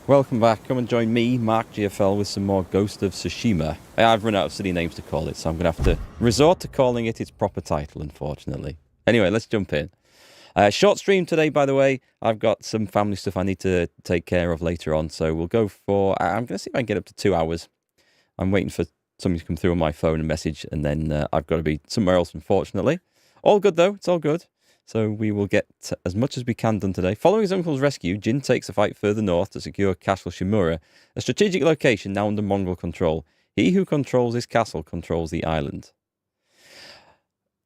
Welcome back. Come and join me, MarkGFL, with some more Ghost of Tsushima. I've run out of silly names to call it, so I'm going to have to resort to calling it its proper title, unfortunately. Anyway, let's jump in. Short stream today, by the way. I've got some family stuff I need to take care of later on, so we'll go for... I'm going to see if I can get up to 2 hours. I'm waiting for something to come through on my phone and message, and then I've got to be somewhere else, unfortunately. All good, though. It's all good. So we will get as much as we can done today. Following his uncle's rescue, Jin takes a fight further north to secure Castle Shimura, a strategic location now under Mongol control. He who controls this castle controls the island.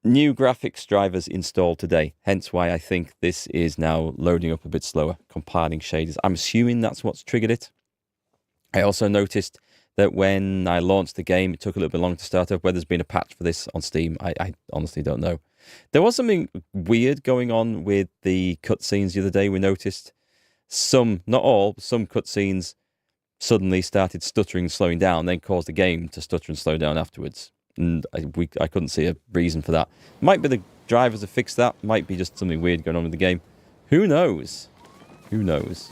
New graphics drivers installed today, hence why I think this is now loading up a bit slower, compiling shaders. I'm assuming that's what's triggered it. I also noticed that when I launched the game, it took a little bit longer to start up. Whether there's been a patch for this on Steam, I honestly don't know. There was something weird going on with the cutscenes the other day. We noticed some, not all, some cutscenes suddenly started stuttering and slowing down, then caused the game to stutter and slow down afterwards. And I couldn't see a reason for that. Might be the drivers have fixed that. Might be just something weird going on with the game. Who knows? Who knows?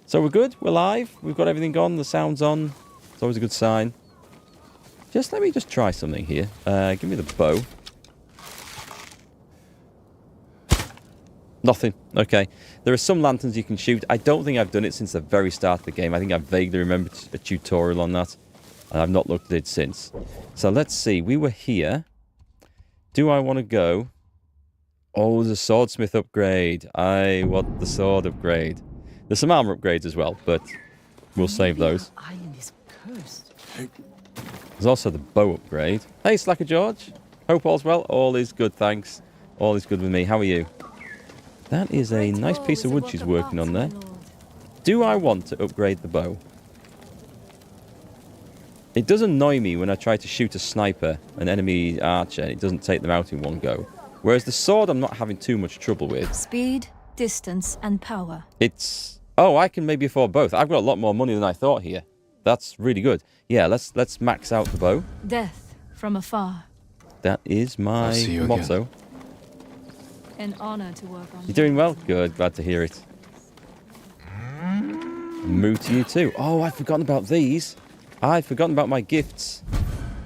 So we're good. We're live. We've got everything on. The sound's on. It's always a good sign. Let me try something here. Give me the bow. Nothing. Okay. There are some lanterns you can shoot. I don't think I've done it since the very start of the game. I think I vaguely remember a tutorial on that. And I've not looked at it since. So let's see. We were here. Do I want to go? Oh, there's a swordsmith upgrade. I want the sword upgrade. There's some armor upgrades as well, but we'll save those. There's also the bow upgrade. Hey, Slacker George. Hope all's well. All is good, thanks. All is good with me. How are you? That is a nice piece of wood she's working on there. Do I want to upgrade the bow? It does annoy me when I try to shoot a sniper, an enemy archer, and it doesn't take them out in one go. Whereas the sword I'm not having too much trouble with. Speed, distance, and power. It's... Oh, I can maybe afford both. I've got a lot more money than I thought here. That's really good. Yeah, let's max out the bow. Death from afar. That is my motto. Again. An honor to work on. You're doing well? Good, glad to hear it. Moo to you too. Oh, I've forgotten about these. I'd forgotten about my gifts.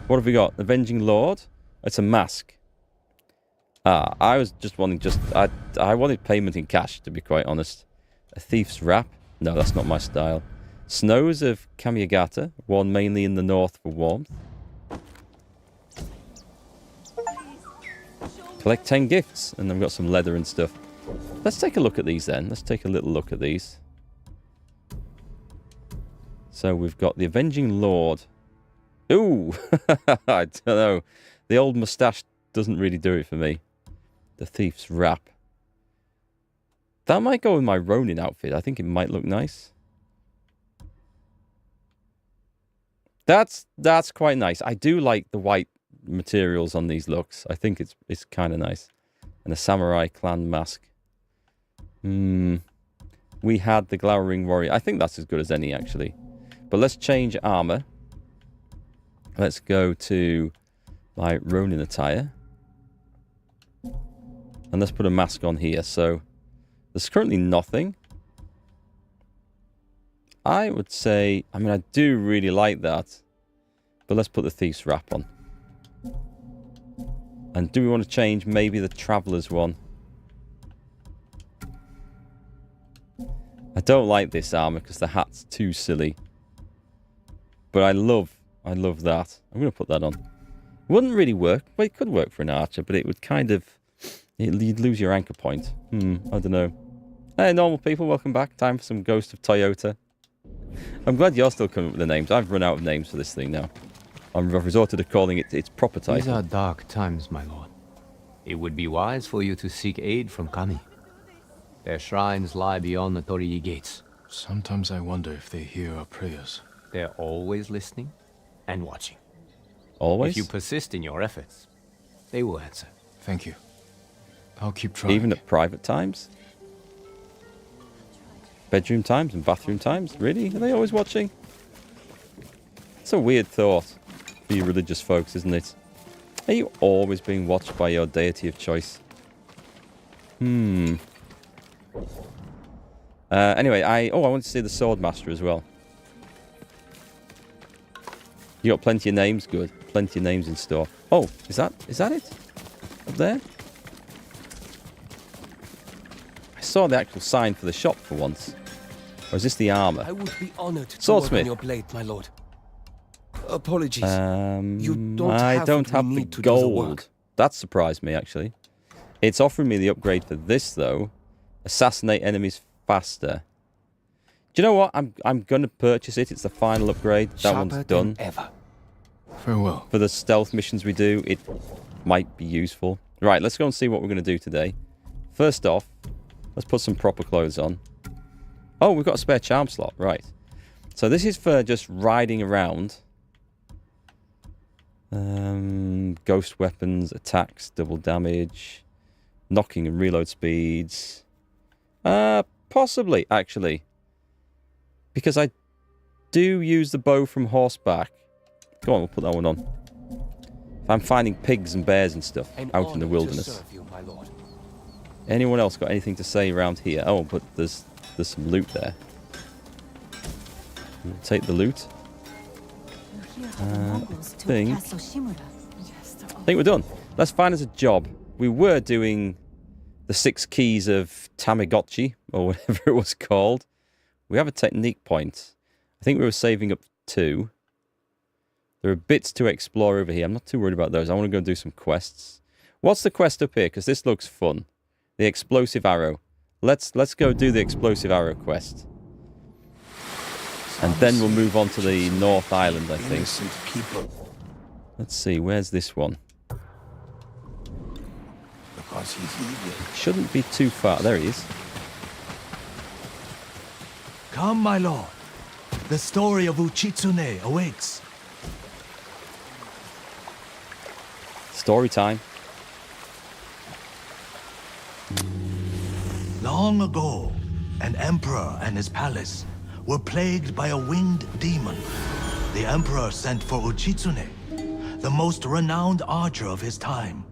What have we got? Avenging Lord? It's a mask. I was just wanting I wanted payment in cash, to be quite honest. A thief's wrap? No, that's not my style. Snows of Kamiyagata, worn mainly in the north for warmth. Collect 10 gifts, and then we've got some leather and stuff. Let's take a look at these then. Let's take a little look at these. So we've got the Avenging Lord. Ooh! I don't know. The old moustache doesn't really do it for me. The Thief's Wrap. That might go with my Ronin outfit. I think it might look nice. That's quite nice. I do like the white materials on these looks. I think it's kind of nice. And a Samurai Clan mask. We had the Glowering Warrior. I think that's as good as any, actually. But let's change armor. Let's go to my Ronin attire. And let's put a mask on here. So there's currently nothing. I would say, I mean, I do really like that. But let's put the Thief's Wrap on. And do we want to change maybe the Traveler's one? I don't like this armor because the hat's too silly. But I love that. I'm going to put that on. Wouldn't really work. Well, it could work for an archer, but it would kind of... You'd lose your anchor point. I don't know. Hey, normal people, welcome back. Time for some Ghost of Toyota. I'm glad you're still coming up with the names. I've run out of names for this thing now. I've resorted to calling it its proper title. These are dark times, my lord. It would be wise for you to seek aid from Kami. Their shrines lie beyond the Torii gates. Sometimes I wonder if they hear our prayers. They're always listening and watching. Always? If you persist in your efforts, they will answer. Thank you. I'll keep trying. Even at private times? Bedroom times and bathroom times? Really? Are they always watching? It's a weird thought for you religious folks, isn't it? Are you always being watched by your deity of choice? Anyway, I want to see the Swordmaster as well. You got plenty of names? Good. Plenty of names in store. Oh, is that it? Up there? I saw the actual sign for the shop for once. Or is this the armor? I would be honored to work Swordsmith. on your blade, my lord. Apologies. You don't I have don't what we have the need to do the gold. work. That surprised me, actually. It's offering me the upgrade for this, though. Assassinate enemies faster. Do you know what? I'm going to purchase it. It's the final upgrade. That one's Sharper done. than ever. Farewell. For the stealth missions we do, it might be useful. Right, let's go and see what we're going to do today. First off, let's put some proper clothes on. Oh, we've got a spare charm slot. Right. So this is for just riding around. Ghost weapons, attacks, double damage, knocking and reload speeds. Possibly, actually. Because I do use the bow from horseback. Go on, we'll put that one on. If I'm finding pigs and bears and stuff out in the wilderness. To serve you, my lord. Anyone else got anything to say around here? Oh, but there's some loot there. We'll take the loot. I think we're done. Let's find us a job. We were doing the 6 keys of Tamagotchi, or whatever it was called. We have a technique point. I think we were saving up 2. There are bits to explore over here. I'm not too worried about those. I want to go do some quests. What's the quest up here? Because this looks fun. The explosive arrow. Let's go do the explosive arrow quest. And then we'll move on to the North Island, I think. Let's see, where's this one? Because he's evil. Shouldn't be too far. There he is. Come, my lord. The story of Uchitsune awaits. Story time. Long ago, an emperor and his palace were plagued by a winged demon. The emperor sent for Uchitsune, the most renowned archer of his time,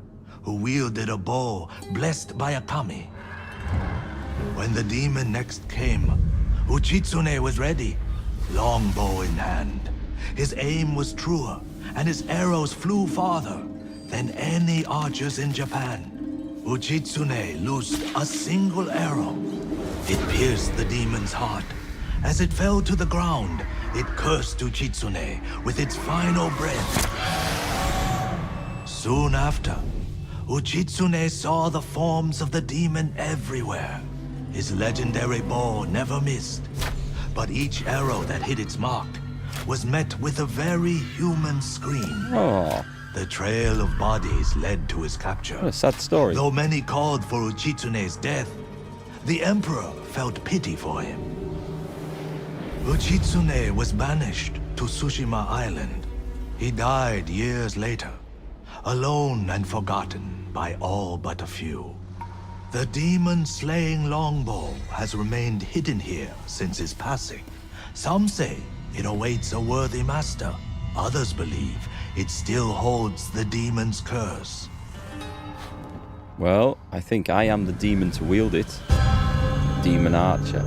who wielded a bow blessed by a kami. When the demon next came, Uchitsune was ready, longbow in hand. His aim was truer, and his arrows flew farther than any archers in Japan. Uchitsune loosed a single arrow. It pierced the demon's heart. As it fell to the ground, it cursed Uchitsune with its final breath. Soon after, Uchitsune saw the forms of the demon everywhere. His legendary bow never missed, but each arrow that hit its mark was met with a very human scream. Oh, The trail of bodies led to his capture. what a sad story. Though many called for Uchitsune's death, the emperor felt pity for him. Uchitsune was banished to Tsushima Island. He died years later, alone and forgotten by all but a few. The demon-slaying longbow has remained hidden here since his passing. Some say it awaits a worthy master. Others believe it still holds the demon's curse. Well, I think I am the demon to wield it. Demon Archer.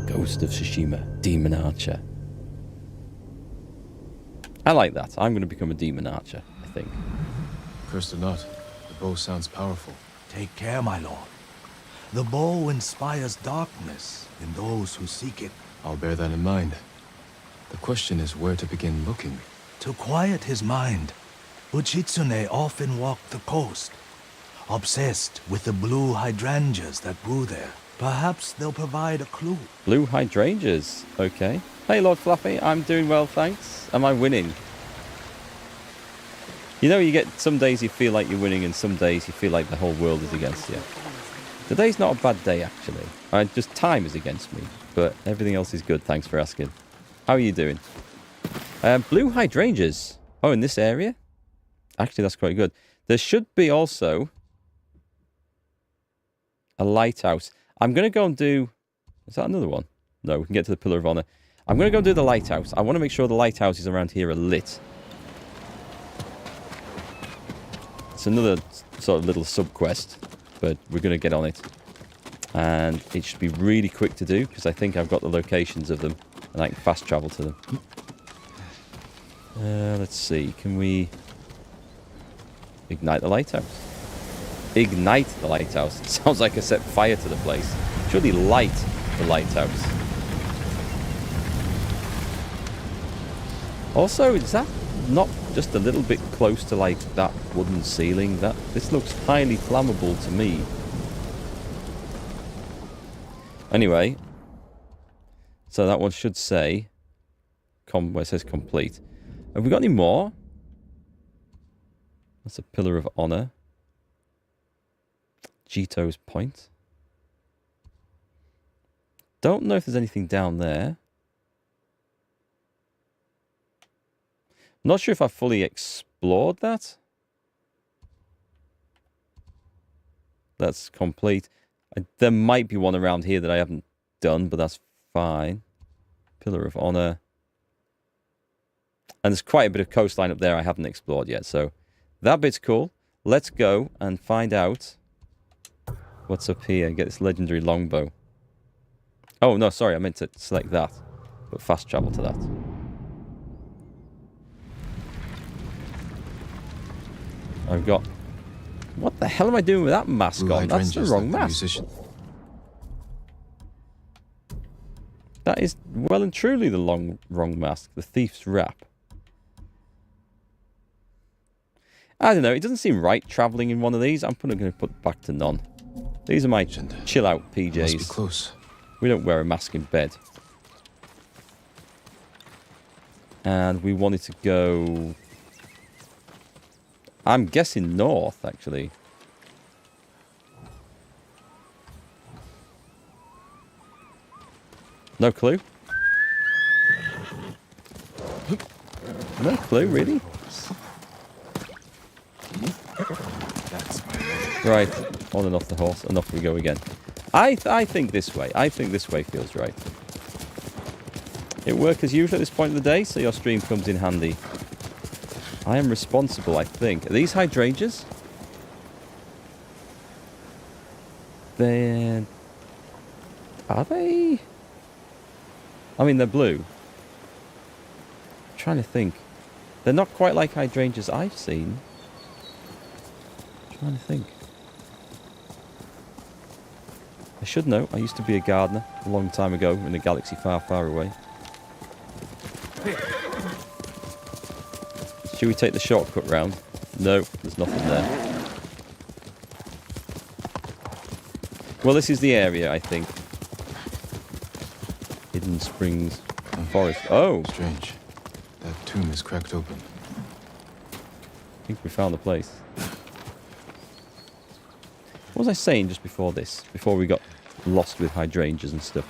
Ghost of Tsushima. Demon Archer. I like that. I'm going to become a Demon Archer, I think. Cursed or not, the bow sounds powerful. Take care, my lord. The bow inspires darkness in those who seek it. I'll bear that in mind. The question is where to begin looking. To quiet his mind, Uchitsune often walked the coast, obsessed with the blue hydrangeas that grew there. Perhaps they'll provide a clue. Blue hydrangeas. Okay. Hey, Lord Fluffy. I'm doing well, thanks. Am I winning? You know, you get some days you feel like you're winning and some days you feel like the whole world is against you. Today's not a bad day, actually. Just time is against me, but everything else is good. Thanks for asking. How are you doing? Blue hydrangeas. Oh, in this area? Actually, that's quite good. There should be also a lighthouse. I'm going to go and do... Is that another one? No, we can get to the Pillar of Honor. I'm going to go and do the lighthouse. I want to make sure the lighthouses around here are lit. It's another sort of little sub-quest, but we're going to get on it. And it should be really quick to do, because I think I've got the locations of them, and I can fast travel to them. Let's see, can we ignite the lighthouse? Ignite the lighthouse. It sounds like I set fire to the place. Surely light the lighthouse. Also, is that not just a little bit close to like that wooden ceiling? This looks highly flammable to me. Anyway, so that one should say, where it says complete. Have we got any more? That's a pillar of honor. Jito's point. Don't know if there's anything down there. Not sure if I fully explored that. That's complete. There might be one around here that I haven't done, but that's fine. Pillar of honor. And there's quite a bit of coastline up there I haven't explored yet, so that bit's cool. Let's go and find out what's up here. Get this legendary longbow. Oh, no, sorry, I meant to select that, but fast travel to that. I've got... What the hell am I doing with that mask on? That's the wrong mask. That is well and truly the wrong mask. The thief's wrap. I don't know. It doesn't seem right traveling in one of these. I'm probably going to put back to none. These are my chill-out PJs. Must be close. We don't wear a mask in bed. And we wanted to go... I'm guessing north, actually. No clue? No clue, really? Right, on and off the horse, and off we go again. I think this way. I think this way feels right. It works as usual at this point of the day, so your stream comes in handy. I am responsible, I think. Are these hydrangeas? They're... Are they? I mean, they're blue. I'm trying to think. They're not quite like hydrangeas I've seen. I'm trying to think. I should know. I used to be a gardener a long time ago in a galaxy far, far away. Should we take the shortcut round? No, there's nothing there. Well, this is the area, I think. Hidden Springs Forest. Oh! Strange. That tomb is cracked open. I think we found the place. What was I saying just before this? Before we got lost with hydrangeas and stuff.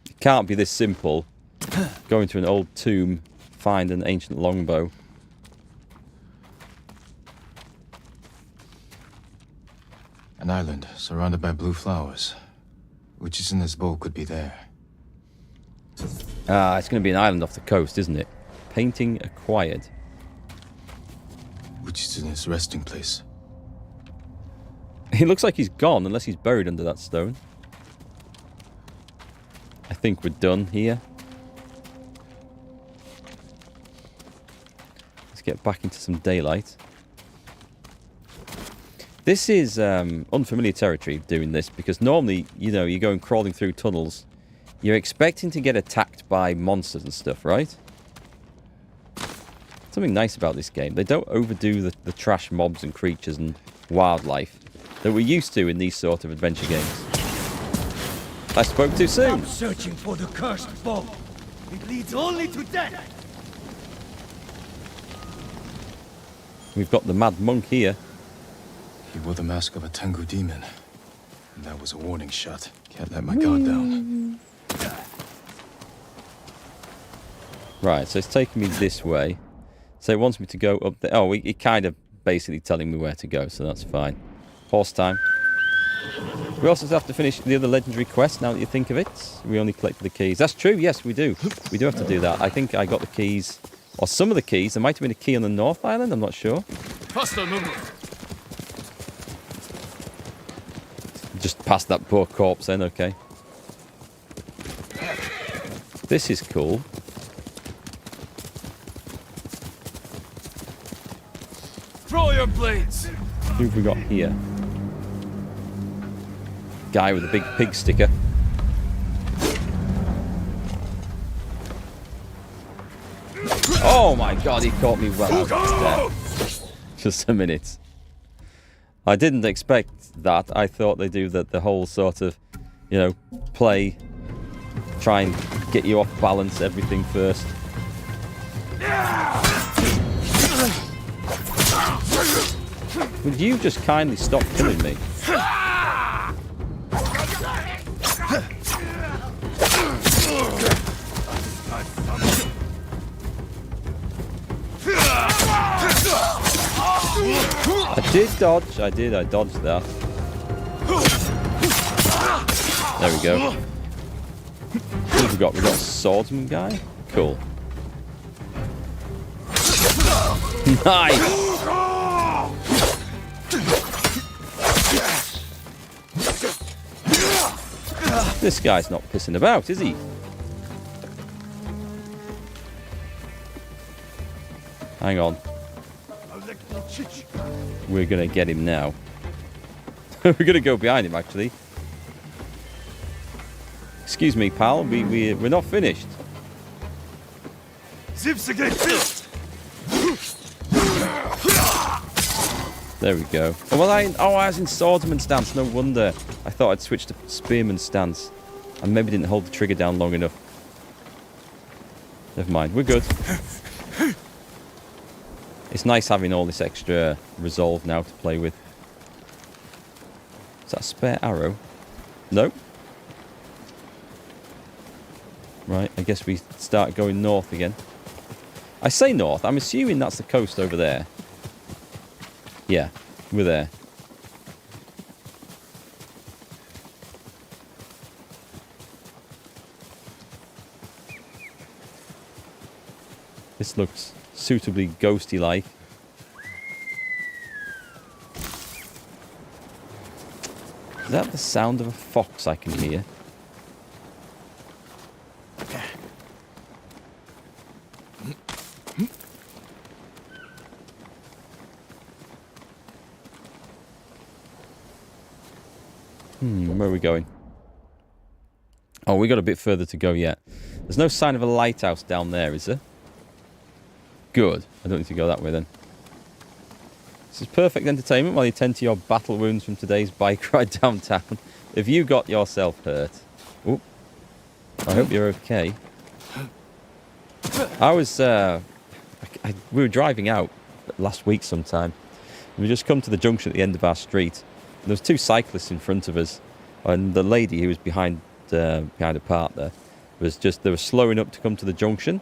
It can't be this simple. Go into an old tomb, find an ancient longbow. An island surrounded by blue flowers. Which is in this bowl could be there. Ah, it's going to be an island off the coast, isn't it? Painting acquired. Which is in his resting place. He looks like he's gone, unless he's buried under that stone. I think we're done here. Let's get back into some daylight. This is unfamiliar territory doing this, because normally, you know, you're going crawling through tunnels. You're expecting to get attacked by monsters and stuff, right? Something nice about this game. They don't overdo the trash mobs and creatures and wildlife that we're used to in these sort of adventure games. I spoke too soon. I'm searching for the cursed bow. It leads only to death. We've got the mad monk here. He wore the mask of a Tengu demon. And that was a warning shot. Can't let my guard down. Right, so it's taking me this way. So it wants me to go up there. Oh, it kind of basically telling me where to go, so that's fine. Horse time. We also have to finish the other legendary quest, now that you think of it. We only collect the keys. That's true, yes, we do. We do have to do that. I think I got the keys, or some of the keys. There might have been a key on the North Island, I'm not sure. Pasta number. Just past that poor corpse then, okay. This is cool. Throw your blades. Who have we got here? Guy with a big pig sticker. Oh my god, he caught me well out of his death. Just a minute. I didn't expect that. I thought they do the whole sort of, you know, play, try and get you off balance, everything first. Would you just kindly stop killing me? I did dodge. I dodged that. There we go. What have we got? We got a swordsman guy? Cool. Nice! This guy's not pissing about, is he? Hang on. We're gonna get him now. We're gonna go behind him, actually. Excuse me, pal. We're not finished. There we go. Oh, well, I was in swordsman stance. No wonder. I thought I'd switched to spearman stance. I maybe didn't hold the trigger down long enough. Never mind. We're good. It's nice having all this extra resolve now to play with. Is that a spare arrow? No. Right, I guess we start going north again. I say north, I'm assuming that's the coast over there. Yeah, we're there. This looks suitably ghosty-like. Is that the sound of a fox I can hear? Where are we going? Oh, we got a bit further to go yet. There's no sign of a lighthouse down there, is there? Good. I don't need to go that way then. This is perfect entertainment while you tend to your battle wounds from today's bike ride downtown. Have you got yourself hurt? Oh, I hope you're okay. I was, we were driving out last week sometime. We just come to the junction at the end of our street. There was two cyclists in front of us, and the lady who was behind a partner they were slowing up to come to the junction,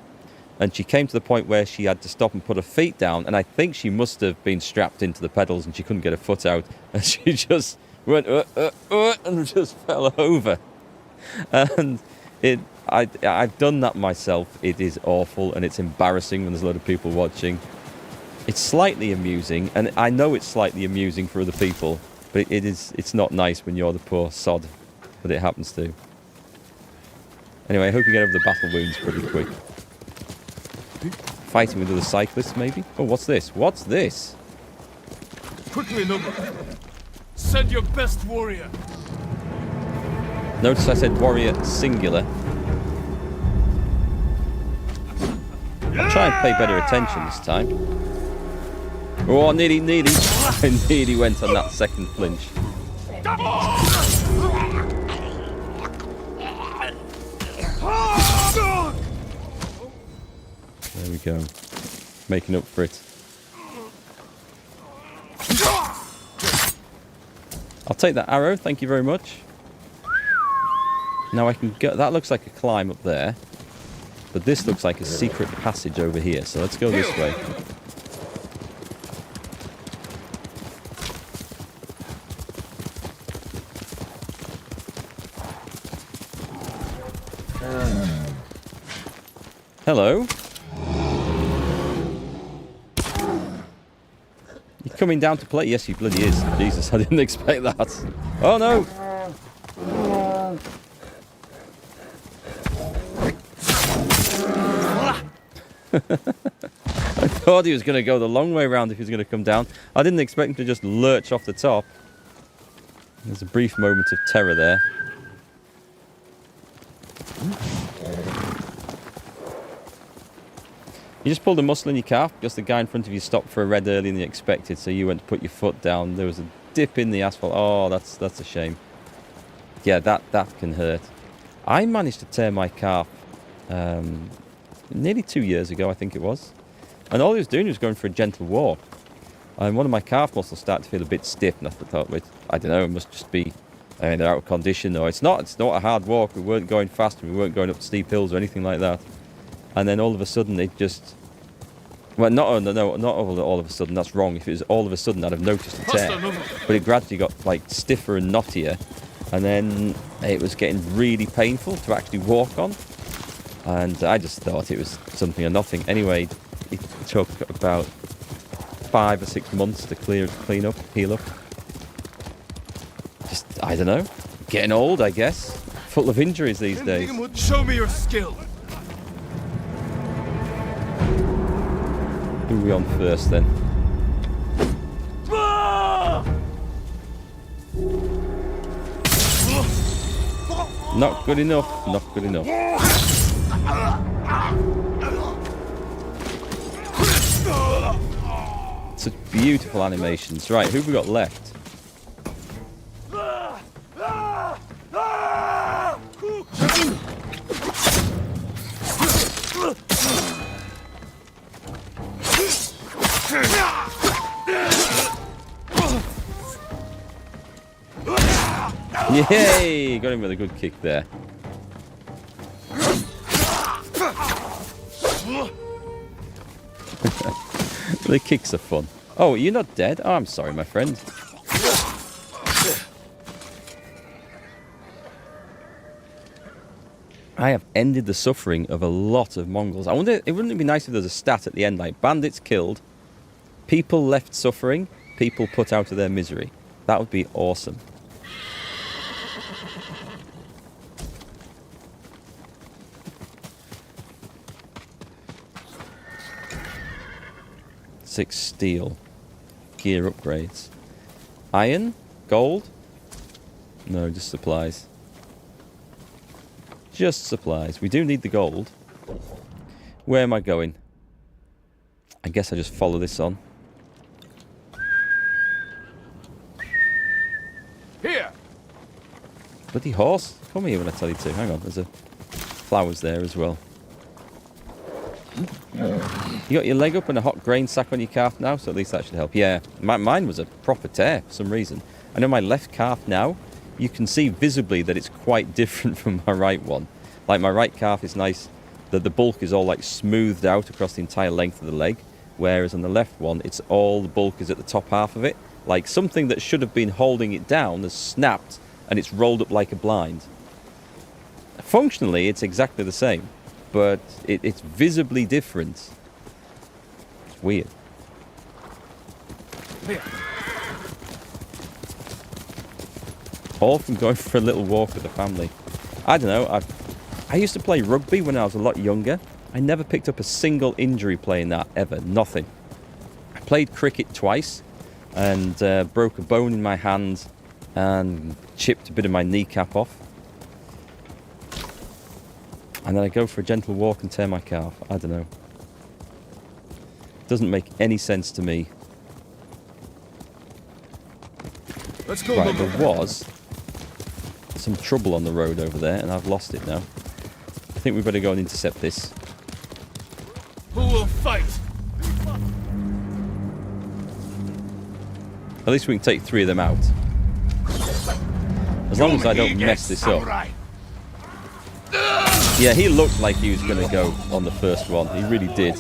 and she came to the point where she had to stop and put her feet down, and I think she must have been strapped into the pedals and she couldn't get her foot out, and she just went and just fell over. And I've done that myself. It is awful and it's embarrassing when there's a lot of people watching. It's slightly amusing, and I know it's slightly amusing for other people, but it's not nice when you're the poor sod that it happens to. Anyway, I hope you get over the battle wounds pretty quick. Fighting with other cyclists, maybe? Oh, what's this? What's this? Quickly, number. Send your best warrior. Notice I said warrior singular. I'll try and pay better attention this time. Oh, nearly. I nearly went on that second flinch. There we go. Making up for it. I'll take that arrow, thank you very much. Now I can go. That looks like a climb up there. But this looks like a secret passage over here, so let's go this way. Hello. You coming down to play? Yes, he bloody is. Jesus, I didn't expect that. Oh, no. I thought he was going to go the long way around if he was going to come down. I didn't expect him to just lurch off the top. There's a brief moment of terror there. You just pulled a muscle in your calf because the guy in front of you stopped for a red earlier than you expected, so you went to put your foot down. There was a dip in the asphalt. Oh, that's a shame. Yeah, that can hurt. I managed to tear my calf nearly 2 years ago, I think it was. And all he was doing was going for a gentle walk. And one of my calf muscles started to feel a bit stiff, and I thought, wait, I don't know, it must just be they're out of condition, or it's not a hard walk. We weren't going fast, we weren't going up steep hills or anything like that. And then all of a sudden it just, well, not all of a sudden, that's wrong. If it was all of a sudden, I'd have noticed a tear. But it gradually got like stiffer and knottier, and then it was getting really painful to actually walk on. And I just thought it was something or nothing. Anyway, it took about 5 or 6 months to clean up, heal up. Just, I don't know, getting old, I guess. Full of injuries these days. Show me your skill. Who are we on first then? Not good enough, not good enough. Such beautiful animations. Right, who have we got left? Yay! Got him with a good kick there. The kicks are fun. Oh, you're not dead? Oh, I'm sorry, my friend. I have ended the suffering of a lot of Mongols. I wonder, wouldn't it be nice if there was a stat at the end, like bandits killed, people left suffering, people put out of their misery. That would be awesome. Six steel. Gear upgrades. Iron? Gold? No, just supplies. Just supplies. We do need the gold. Where am I going? I guess I just follow this on. Here. Bloody horse. Come here when I tell you to. Hang on, there's flowers there as well. You got your leg up and a hot grain sack on your calf now, so at least that should help. Yeah, mine was a proper tear for some reason. I know my left calf now, you can see visibly that it's quite different from my right one. Like my right calf is nice, the bulk is all like smoothed out across the entire length of the leg, whereas on the left one, it's all the bulk is at the top half of it. Like something that should have been holding it down has snapped and it's rolled up like a blind. Functionally, it's exactly the same, but it's visibly different. It's weird. All from going for a little walk with the family. I don't know, I used to play rugby when I was a lot younger. I never picked up a single injury playing that, ever. Nothing. I played cricket twice and broke a bone in my hand and chipped a bit of my kneecap off. And then I go for a gentle walk and tear my calf. I don't know. Doesn't make any sense to me. Let's go. Right, there was some trouble on the road over there, and I've lost it now. I think we better go and intercept this. Who will fight? At least we can take 3 of them out. As long as I don't mess this up. Yeah, he looked like he was going to go on the first one. He really did.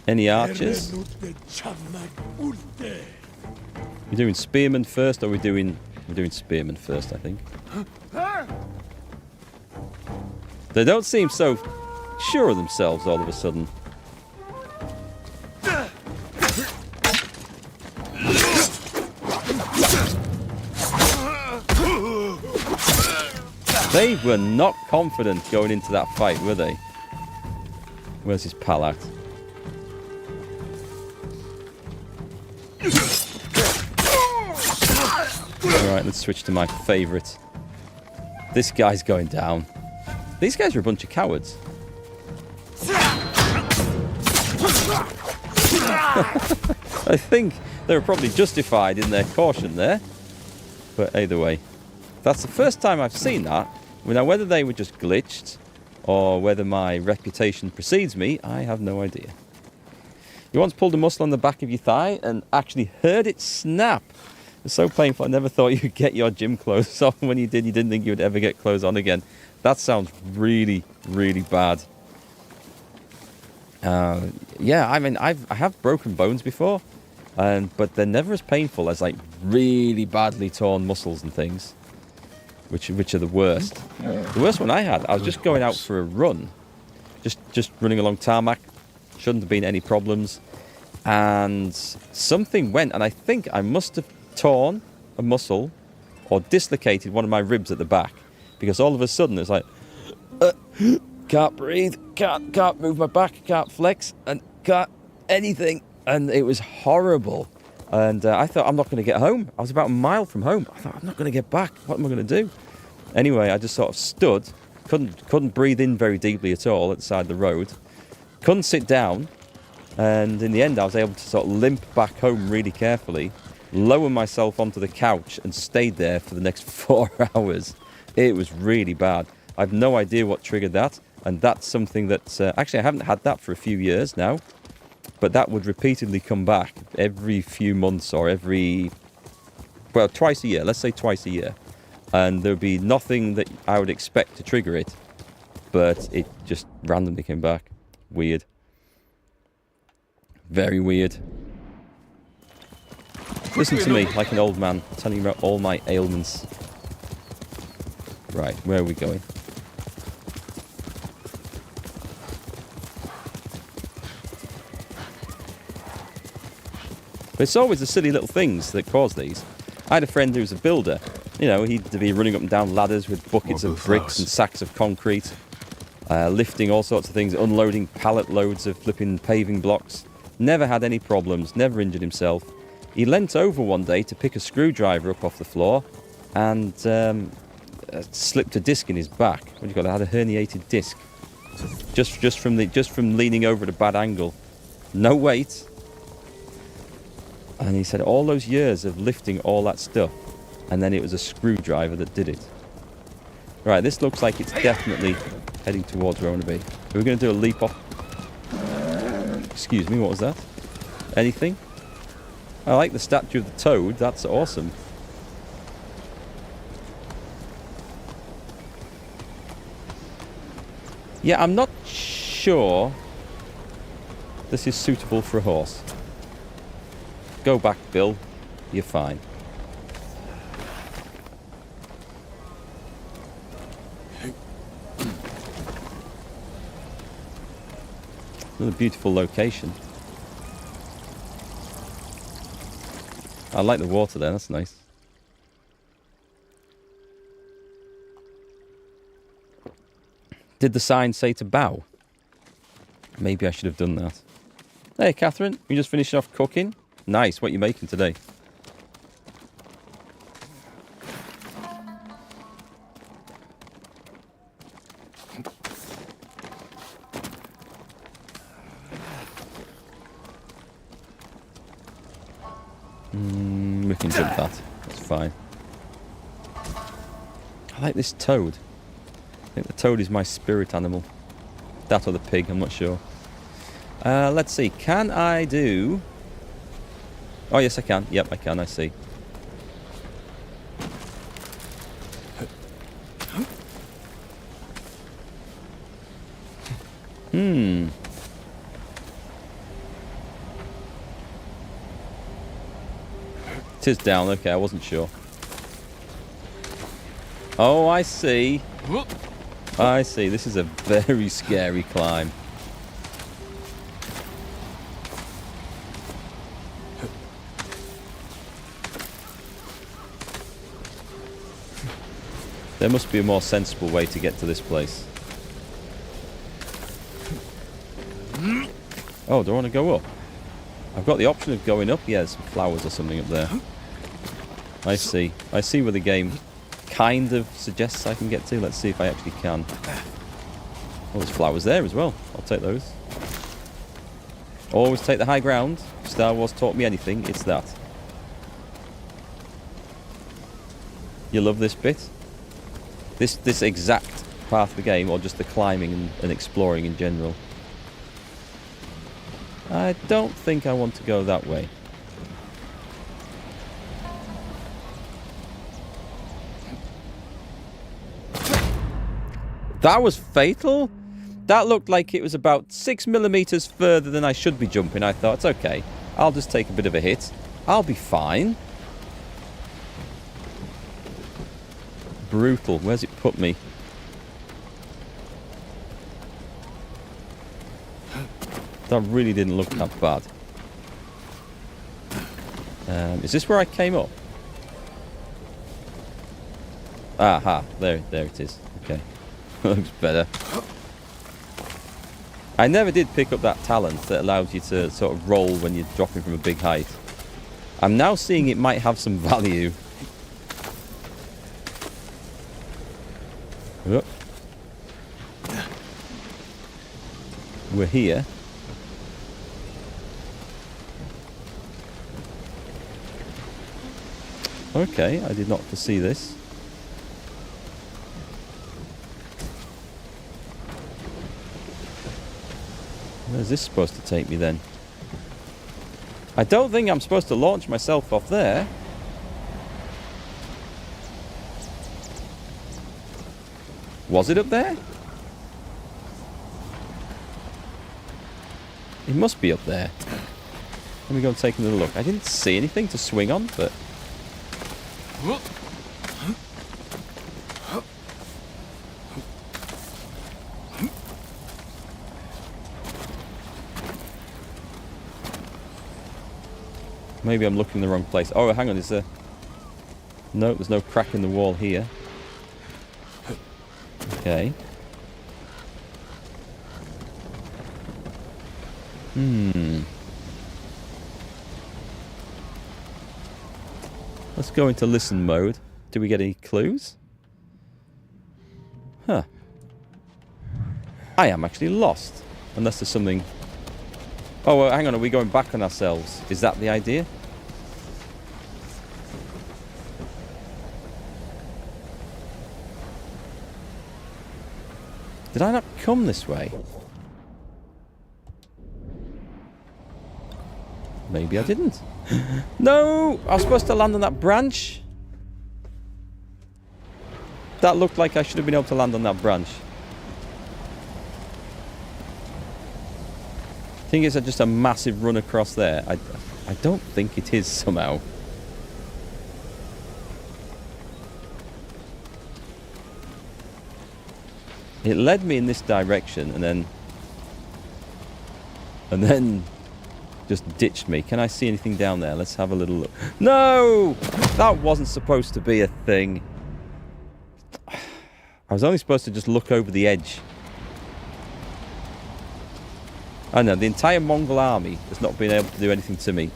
Any archers? We're doing spearmen first, or we're doing spearmen first, I think. They don't seem so sure of themselves all of a sudden. They were not confident going into that fight, were they? Where's his pal at? Alright, let's switch to my favourite. This guy's going down. These guys are a bunch of cowards. I think they were probably justified in their caution there. But either way, that's the first time I've seen that. Now, whether they were just glitched or whether my reputation precedes me, I have no idea. You once pulled a muscle on the back of your thigh and actually heard it snap. It was so painful, I never thought you'd get your gym clothes on. When you did, you didn't think you would ever get clothes on again. That sounds really, really bad. Yeah, I mean, I have broken bones before, but they're never as painful as like really badly torn muscles and things, which are the worst. The worst one I had, I was just going out for a run, just running along tarmac, shouldn't have been any problems, and something went, and I think I must have torn a muscle or dislocated one of my ribs at the back, because all of a sudden it's like, can't breathe, can't move my back, can't flex, and can't anything, and it was horrible. And I thought, I'm not going to get home. I was about a mile from home. I thought, I'm not going to get back. What am I going to do? Anyway, I just sort of stood, couldn't breathe in very deeply at all at the side of the road, couldn't sit down, and in the end I was able to sort of limp back home really carefully, lower myself onto the couch and stayed there for the next 4 hours. It was really bad. I have no idea what triggered that, and that's something that actually I haven't had that for a few years now, but that would repeatedly come back every few months or twice a year, let's say twice a year, and there would be nothing that I would expect to trigger it, but it just randomly came back. Weird. Very weird. Listen to me like an old man telling you about all my ailments. Right, where are we going? But it's always the silly little things that cause these. I had a friend who was a builder. You know, he'd be running up and down ladders with buckets of bricks and sacks of concrete, lifting all sorts of things, unloading pallet loads of flipping paving blocks. Never had any problems, never injured himself. He leant over one day to pick a screwdriver up off the floor and slipped a disc in his back. What do you call it? Had a herniated disc. Just from leaning over at a bad angle. No weight. And he said all those years of lifting all that stuff, and then it was a screwdriver that did it. Right, this looks like it's definitely heading towards Ronaby. Are we going to do a leap off? Excuse me, what was that? Anything? I like the statue of the toad, that's awesome. Yeah, I'm not sure this is suitable for a horse. Go back, Bill. You're fine. Another beautiful location. I like the water there, that's nice. Did the sign say to bow? Maybe I should have done that. Hey, Catherine, you just finished off cooking? Nice, what are you making today? We can jump that, that's fine. I like this toad. I think the toad is my spirit animal. That or the pig, I'm not sure. Let's see, can I do... Oh, yes, I can. Yep, I can, I see. It is down, okay, I wasn't sure. Oh, I see. I see. This is a very scary climb. There must be a more sensible way to get to this place. Oh, do I want to go up? I've got the option of going up. Yeah, there's some flowers or something up there. I see. I see where the game kind of suggests I can get to. Let's see if I actually can. Oh, there's flowers there as well. I'll take those. Always take the high ground. If Star Wars taught me anything, it's that. You love this bit? This exact part of the game, or just the climbing and exploring in general? I don't think I want to go that way. That was fatal? That looked like it was about 6 millimeters further than I should be jumping. I thought, it's okay. I'll just take a bit of a hit. I'll be fine. Brutal. Where's it put me? That really didn't look that bad. Is this where I came up? Aha, there it is. Okay. Looks better. I never did pick up that talent that allows you to sort of roll when you're dropping from a big height. I'm now seeing it might have some value. Oh. We're here. Okay, I did not foresee this. Where's this supposed to take me then? I don't think I'm supposed to launch myself off there. Was it up there? It must be up there. Let me go and take another look. I didn't see anything to swing on, but... Maybe I'm looking in the wrong place. Oh, hang on, is there... No, there's no crack in the wall here. Okay. Let's go into listen mode. Do we get any clues? Huh. I am actually lost. Unless there's something... Oh, well, hang on. Are we going back on ourselves? Is that the idea? Did I not come this way? Maybe I didn't. No! I was supposed to land on that branch. That looked like I should have been able to land on that branch. Thing is, just a massive run across there. I don't think it is somehow. It led me in this direction and then just ditched me. Can I see anything down there? Let's have a little look. No! That wasn't supposed to be a thing. I was only supposed to just look over the edge. I know, the entire Mongol army has not been able to do anything to me.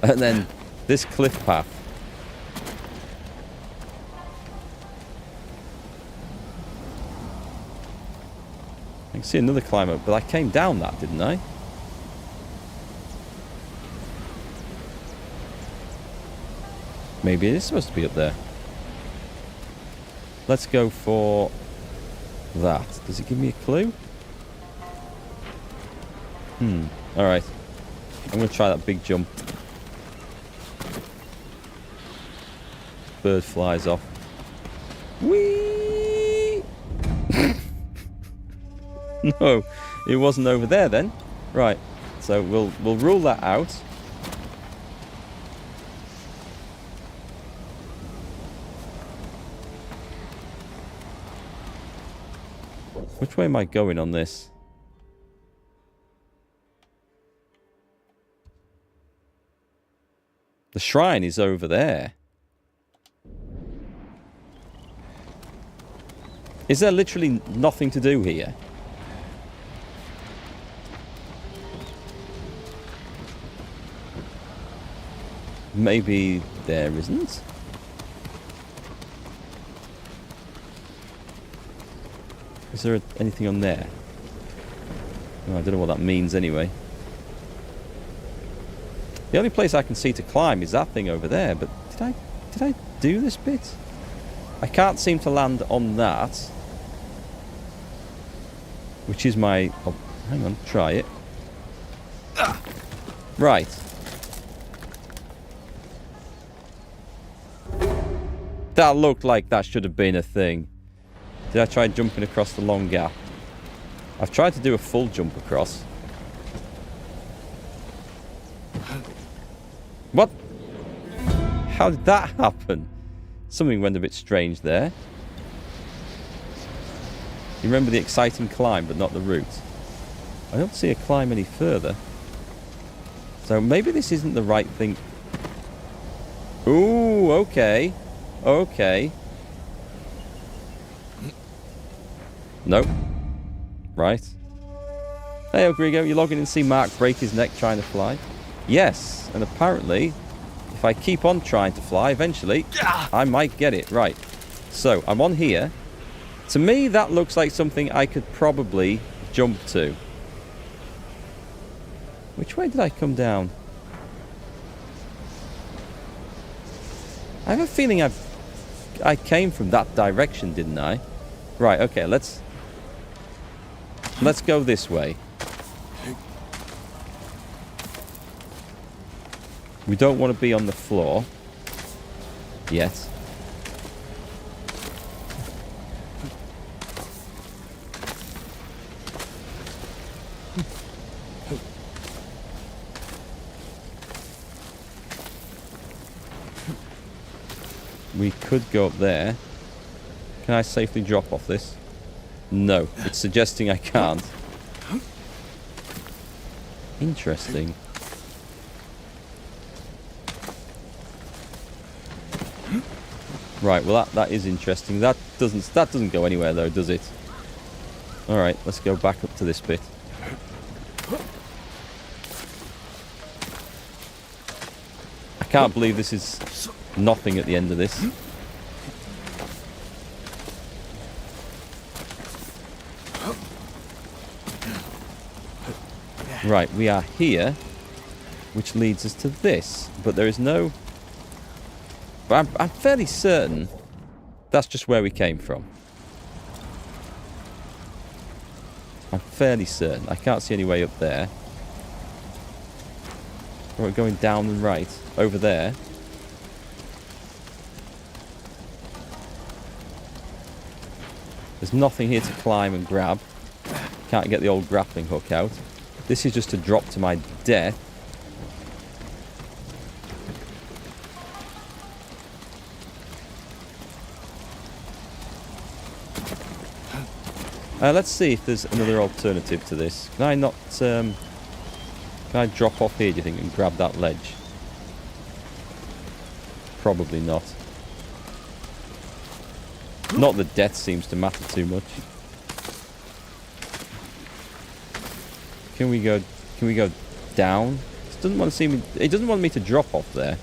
And then this cliff path. I can see another climb up, but I came down that, didn't I? Maybe it is supposed to be up there. Let's go for that. Does it give me a clue? Alright. I'm going to try that big jump. Bird flies off. Whee! No, it wasn't over there then. Right. So we'll rule that out. Which way am I going on this? The shrine is over there. Is there literally nothing to do here? Maybe there isn't. Is there anything on there? Oh, I don't know what that means anyway. The only place I can see to climb is that thing over there, but did I do this bit? I can't seem to land on that. Which is my... Oh, hang on, try it. Right. That looked like that should have been a thing. Did I try jumping across the long gap? I've tried to do a full jump across. What? How did that happen? Something went a bit strange there. You remember the exciting climb, but not the route. I don't see a climb any further. So maybe this isn't the right thing. Ooh, okay. Okay. Nope. Right. Hey, Ogrigo, you log in and see Mark break his neck trying to fly? Yes, and apparently, if I keep on trying to fly, eventually, I might get it. Right. So, I'm on here. To me, that looks like something I could probably jump to. Which way did I come down? I have a feeling I came from that direction, didn't I? Right, okay, let's go this way. We don't want to be on the floor yet. We could go up there. Can I safely drop off this? No, it's suggesting I can't. Interesting. Right, well that is interesting. That doesn't go anywhere though, does it? All right, let's go back up to this bit. I can't believe this is nothing at the end of this. Right, we are here, which leads us to this, but there is no... But I'm fairly certain that's just where we came from. I'm fairly certain. I can't see any way up there. We're going down and right, over there. There's nothing here to climb and grab. Can't get the old grappling hook out. This is just a drop to my death. Let's see if there's another alternative to this. Can I not... can I drop off here, do you think, and grab that ledge? Probably not. Not that death seems to matter too much. Can we go down? It doesn't want to see me. It doesn't want me to drop off there.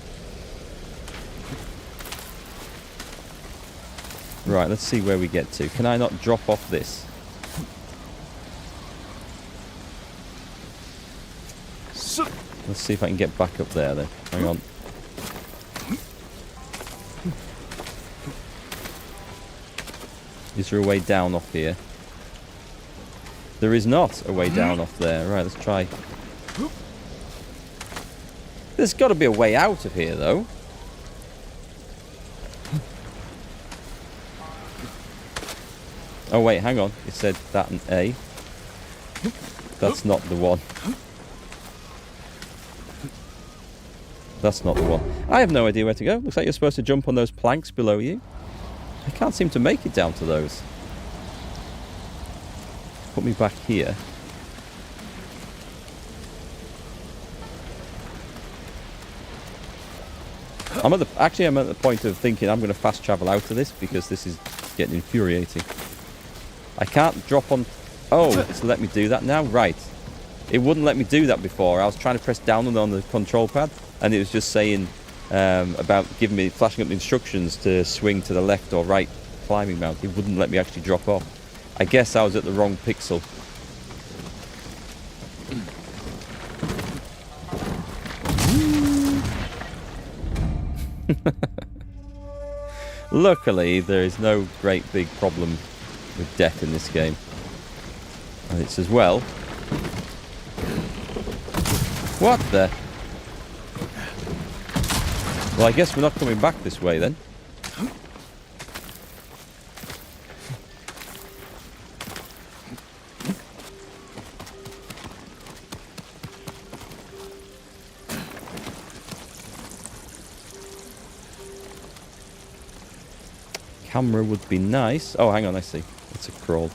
Right, let's see where we get to. Can I not drop off this? Let's see if I can get back up there then. Hang on. Is there a way down off here? There is not a way down off there. Right, let's try. There's got to be a way out of here, though. Oh, wait, hang on. It said that and A. That's not the one. That's not the one. I have no idea where to go. Looks like you're supposed to jump on those planks below you. I can't seem to make it down to those. Put me back here. I'm at the point of thinking I'm going to fast travel out of this because this is getting infuriating. I can't drop on... Oh, it's let me do that now? Right. It wouldn't let me do that before. I was trying to press down on the control pad and it was just saying about flashing up the instructions to swing to the left or right climbing mount. It wouldn't let me actually drop off. I guess I was at the wrong pixel. Luckily, there is no great big problem with death in this game. And it's as well... What the... Well, I guess we're not coming back this way then. Camera would be nice. Oh, hang on, I see. It's a crawl.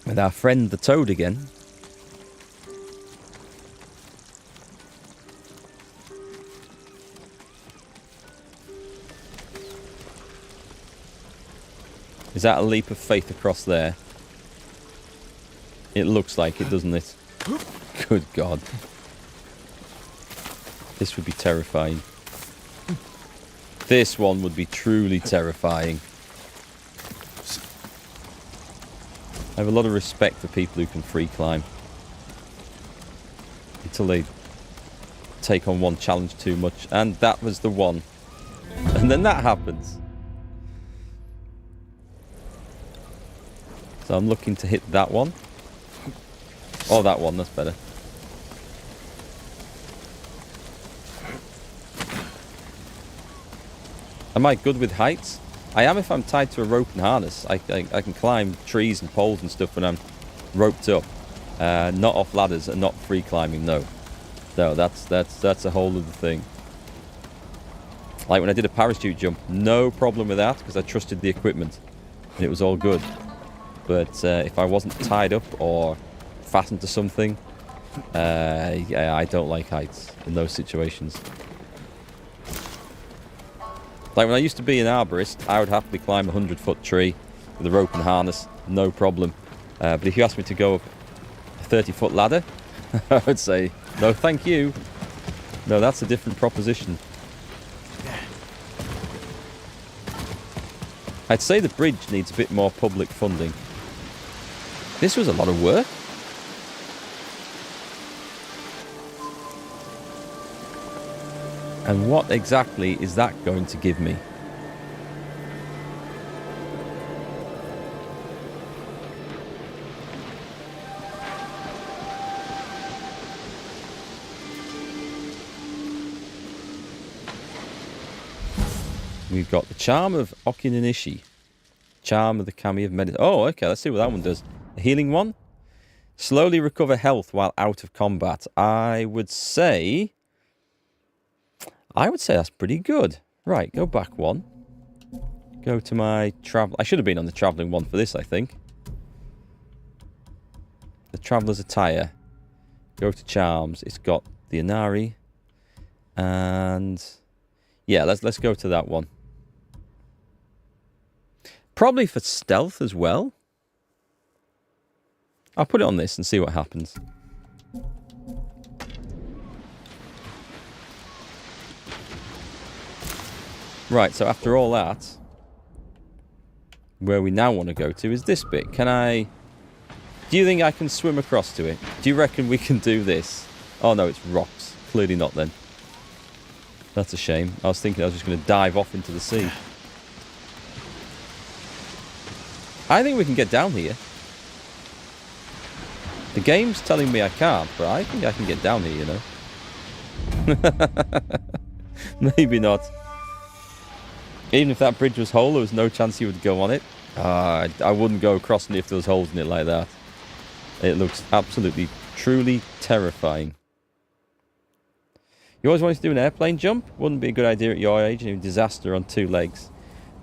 With our friend the toad again. Is that a leap of faith across there? It looks like it, doesn't it? Good God. This would be terrifying. This one would be truly terrifying. I have a lot of respect for people who can free climb. Until they take on one challenge too much. And that was the one. And then that happens. So I'm looking to hit that one. Oh, that one, that's better. Am I good with heights? I am if I'm tied to a rope and harness. I can climb trees and poles and stuff when I'm roped up. Not off ladders and not free climbing, no. No, that's a whole other thing. Like when I did a parachute jump, no problem with that because I trusted the equipment and it was all good. But if I wasn't tied up or fastened to something, I don't like heights in those situations. Like when I used to be an arborist, I would happily climb a 100-foot tree with a rope and harness, no problem. But if you asked me to go up a 30-foot ladder, I would say, no thank you. No, that's a different proposition. I'd say the bridge needs a bit more public funding. This was a lot of work. And what exactly is that going to give me? We've got the Charm of Okininishi. Charm of the Kami of Medicine. Oh, okay, let's see what that one does. A healing one. Slowly recover health while out of combat. I would say that's pretty good. Right, go back one. Go to my travel. I should have been on the traveling one for this, I think. The Traveler's Attire. Go to Charms. It's got the Inari. And yeah, let's go to that one. Probably for stealth as well. I'll put it on this and see what happens. Right, so after all that, where we now want to go to is this bit. Can I... Do you think I can swim across to it? Do you reckon we can do this? Oh no, it's rocks. Clearly not then. That's a shame. I was thinking I was just going to dive off into the sea. I think we can get down here. The game's telling me I can't, but I think I can get down here, you know. Maybe not. Even if that bridge was whole, there was no chance you would go on it. I wouldn't go across it if there was holes in it like that. It looks absolutely, truly terrifying. You always wanted to do an airplane jump? Wouldn't be a good idea at your age, and a disaster on 2 legs.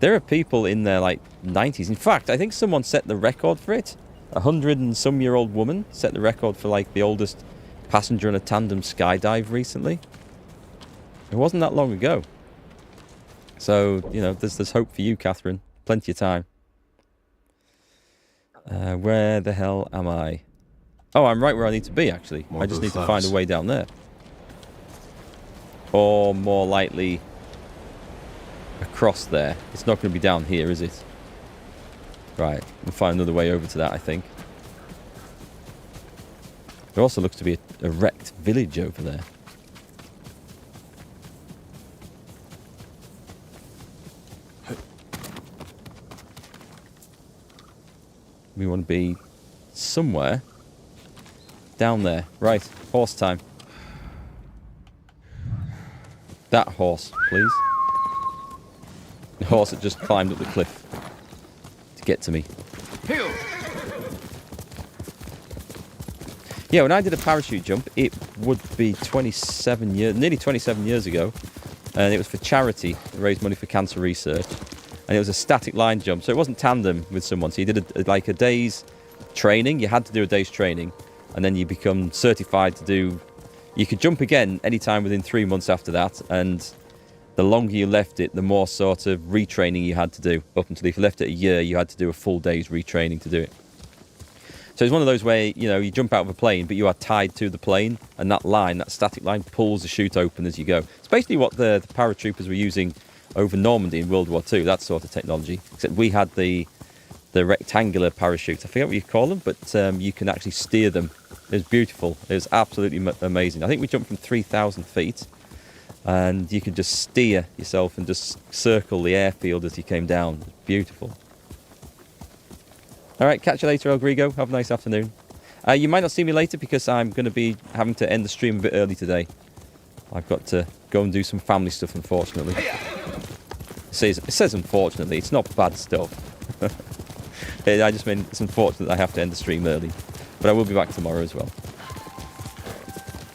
There are people in their like 90s. In fact, I think someone set the record for it. 100 and some year old woman set the record for like the oldest passenger on a tandem skydive recently. It wasn't that long ago. So, you know, there's hope for you, Catherine. Plenty of time. Where the hell am I? Oh, I'm right where I need to be, actually. I just need to find a way down there. Or more likely across there. It's not going to be down here, is it? Right, we'll find another way over to that, I think. There also looks to be a wrecked village over there. We want to be somewhere down there. Right, horse time. That horse, please. The horse that just climbed up the cliff to get to me. Yeah, when I did a parachute jump, it would be nearly 27 years ago, and it was for charity, to raise money for cancer research, and it was a static line jump, so it wasn't tandem with someone. So you did a day's training. You had to do a day's training, and then you become certified to do. You could jump again anytime within 3 months after that, and the longer you left it, the more sort of retraining you had to do. Up until if you left it a year, you had to do a full day's retraining to do it. So it's one of those where, you know, you jump out of a plane, but you are tied to the plane, and that line, that static line, pulls the chute open as you go. It's basically what the paratroopers were using over Normandy in World War II, that sort of technology. Except we had the rectangular parachutes. I forget what you call them, but you can actually steer them. It was beautiful. It was absolutely amazing. I think we jumped from 3,000 feet, and you could just steer yourself and just circle the airfield as you came down. It was beautiful. All right, catch you later, El Grigo. Have a nice afternoon. You might not see me later because I'm going to be having to end the stream a bit early today. I've got to go and do some family stuff, unfortunately. It says unfortunately. It's not bad stuff. I just mean it's unfortunate that I have to end the stream early. But I will be back tomorrow as well.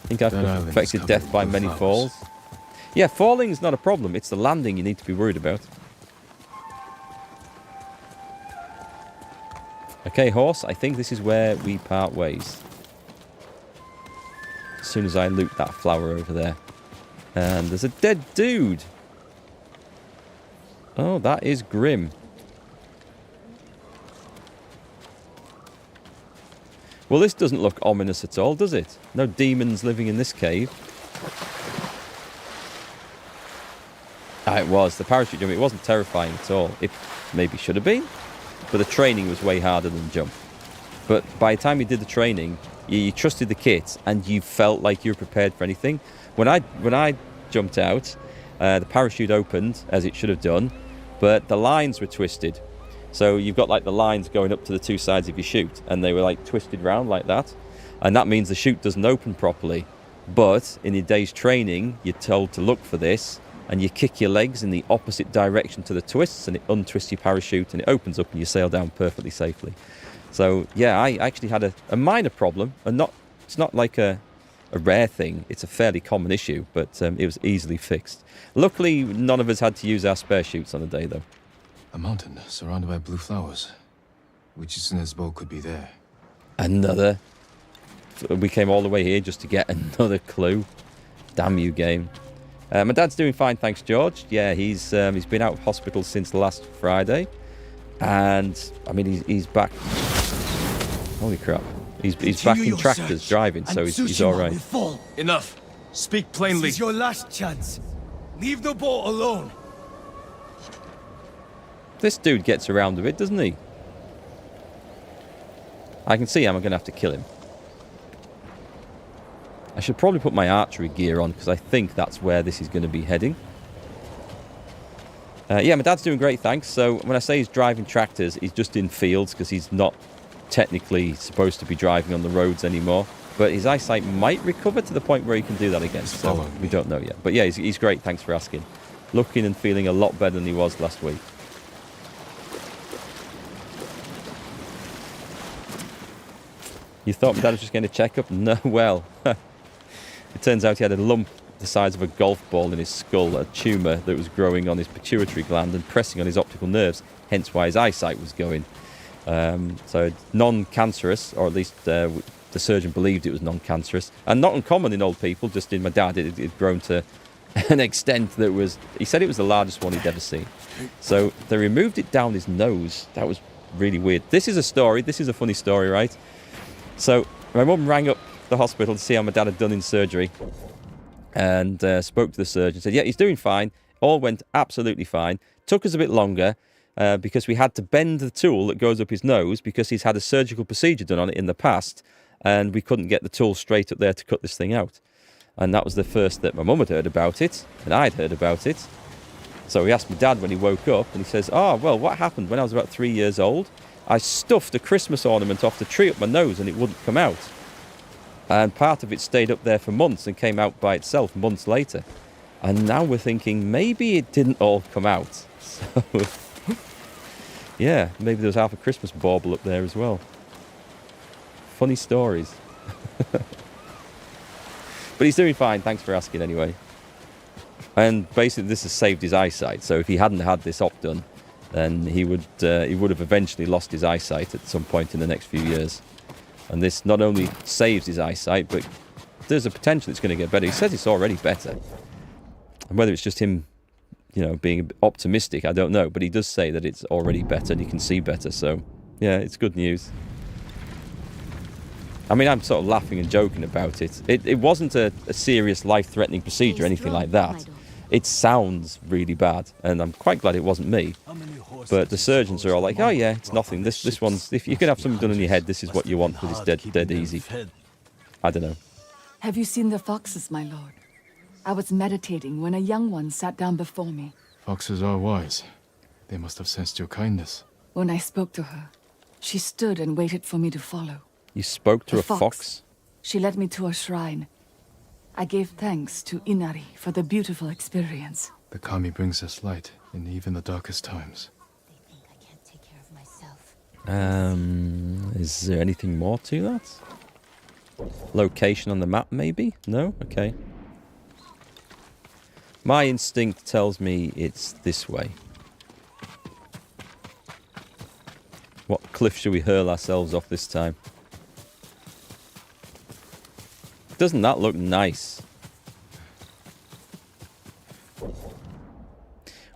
I think I've perfected death by many falls. Yeah, falling is not a problem. It's the landing you need to be worried about. Okay, horse, I think this is where we part ways. As soon as I loot that flower over there. And there's a dead dude. Oh, that is grim. Well, this doesn't look ominous at all, does it? No demons living in this cave. Ah, it was. The parachute jump, it wasn't terrifying at all. It maybe should have been. But the training was way harder than the jump. But by the time you did the training, you trusted the kit and you felt like you were prepared for anything. When I jumped out, the parachute opened, as it should have done, but the lines were twisted. So you've got like the lines going up to the two sides of your chute, and they were like twisted round like that. And that means the chute doesn't open properly. But in your day's training, you're told to look for this, and you kick your legs in the opposite direction to the twists, and it untwists your parachute, and it opens up, and you sail down perfectly safely. So yeah, I actually had a minor problem, and it's not like a rare thing. It's a fairly common issue, but it was easily fixed. Luckily, none of us had to use our spare chutes on the day, though. A mountain surrounded by blue flowers. Uchitsune's boat could be there. Another. We came all the way here just to get another clue. Damn you, game. My dad's doing fine, thanks, George. Yeah, he's been out of hospital since last Friday, and I mean he's back. Holy crap! He's back in tractors driving, so he's all right. Enough. Speak plainly. This is your last chance. Leave the boat alone. This dude gets around a bit, doesn't he? I can see I'm going to have to kill him. I should probably put my archery gear on, because I think that's where this is going to be heading. Yeah, my dad's doing great, thanks. So when I say he's driving tractors, he's just in fields, because he's not technically supposed to be driving on the roads anymore. But his eyesight might recover to the point where he can do that again. So we don't know yet. But yeah, he's great, thanks for asking. Looking and feeling a lot better than he was last week. You thought my dad was just going to check up? No, well, it turns out he had a lump the size of a golf ball in his skull, a tumour that was growing on his pituitary gland and pressing on his optical nerves, hence why his eyesight was going. So non-cancerous, or at least the surgeon believed it was non-cancerous, and not uncommon in old people. Just in my dad, it had grown to an extent that was, he said it was the largest one he'd ever seen. So they removed it down his nose. That was really weird. This is a funny story, right? So my mum rang up the hospital to see how my dad had done in surgery, and spoke to the surgeon, said, yeah, he's doing fine. All went absolutely fine. Took us a bit longer because we had to bend the tool that goes up his nose because he's had a surgical procedure done on it in the past, and we couldn't get the tool straight up there to cut this thing out. And that was the first that my mum had heard about it, and I'd heard about it. So we asked my dad when he woke up, and he says, oh, well, what happened when I was about 3 years old? I stuffed a Christmas ornament off the tree up my nose and it wouldn't come out. And part of it stayed up there for months and came out by itself months later. And now we're thinking maybe it didn't all come out. So, yeah, maybe there was half a Christmas bauble up there as well. Funny stories. But he's doing fine, thanks for asking anyway. And basically this has saved his eyesight. So if he hadn't had this op done, then he would have eventually lost his eyesight at some point in the next few years. And this not only saves his eyesight, but there's a potential it's going to get better. He says it's already better. And whether it's just him, you know, being a bit optimistic, I don't know. But he does say that it's already better and he can see better. So, yeah, it's good news. I mean, I'm sort of laughing and joking about it. It wasn't a serious life-threatening procedure or anything like that. It sounds really bad, and I'm quite glad it wasn't me. But the surgeons are all like, oh yeah, it's nothing. This one's, if you can have something done in your head, this is what you want, because it's dead easy. I don't know. Have you seen the foxes, my lord? I was meditating when a young one sat down before me. Foxes are wise. They must have sensed your kindness. When I spoke to her, she stood and waited for me to follow. You spoke to The a fox? She led me to a shrine. I gave thanks to Inari for the beautiful experience. The kami brings us light in even the darkest times. They think I can't take care of myself. Is there anything more to that? Location on the map, maybe? No? Okay. My instinct tells me it's this way. What cliff should we hurl ourselves off this time? Doesn't that look nice?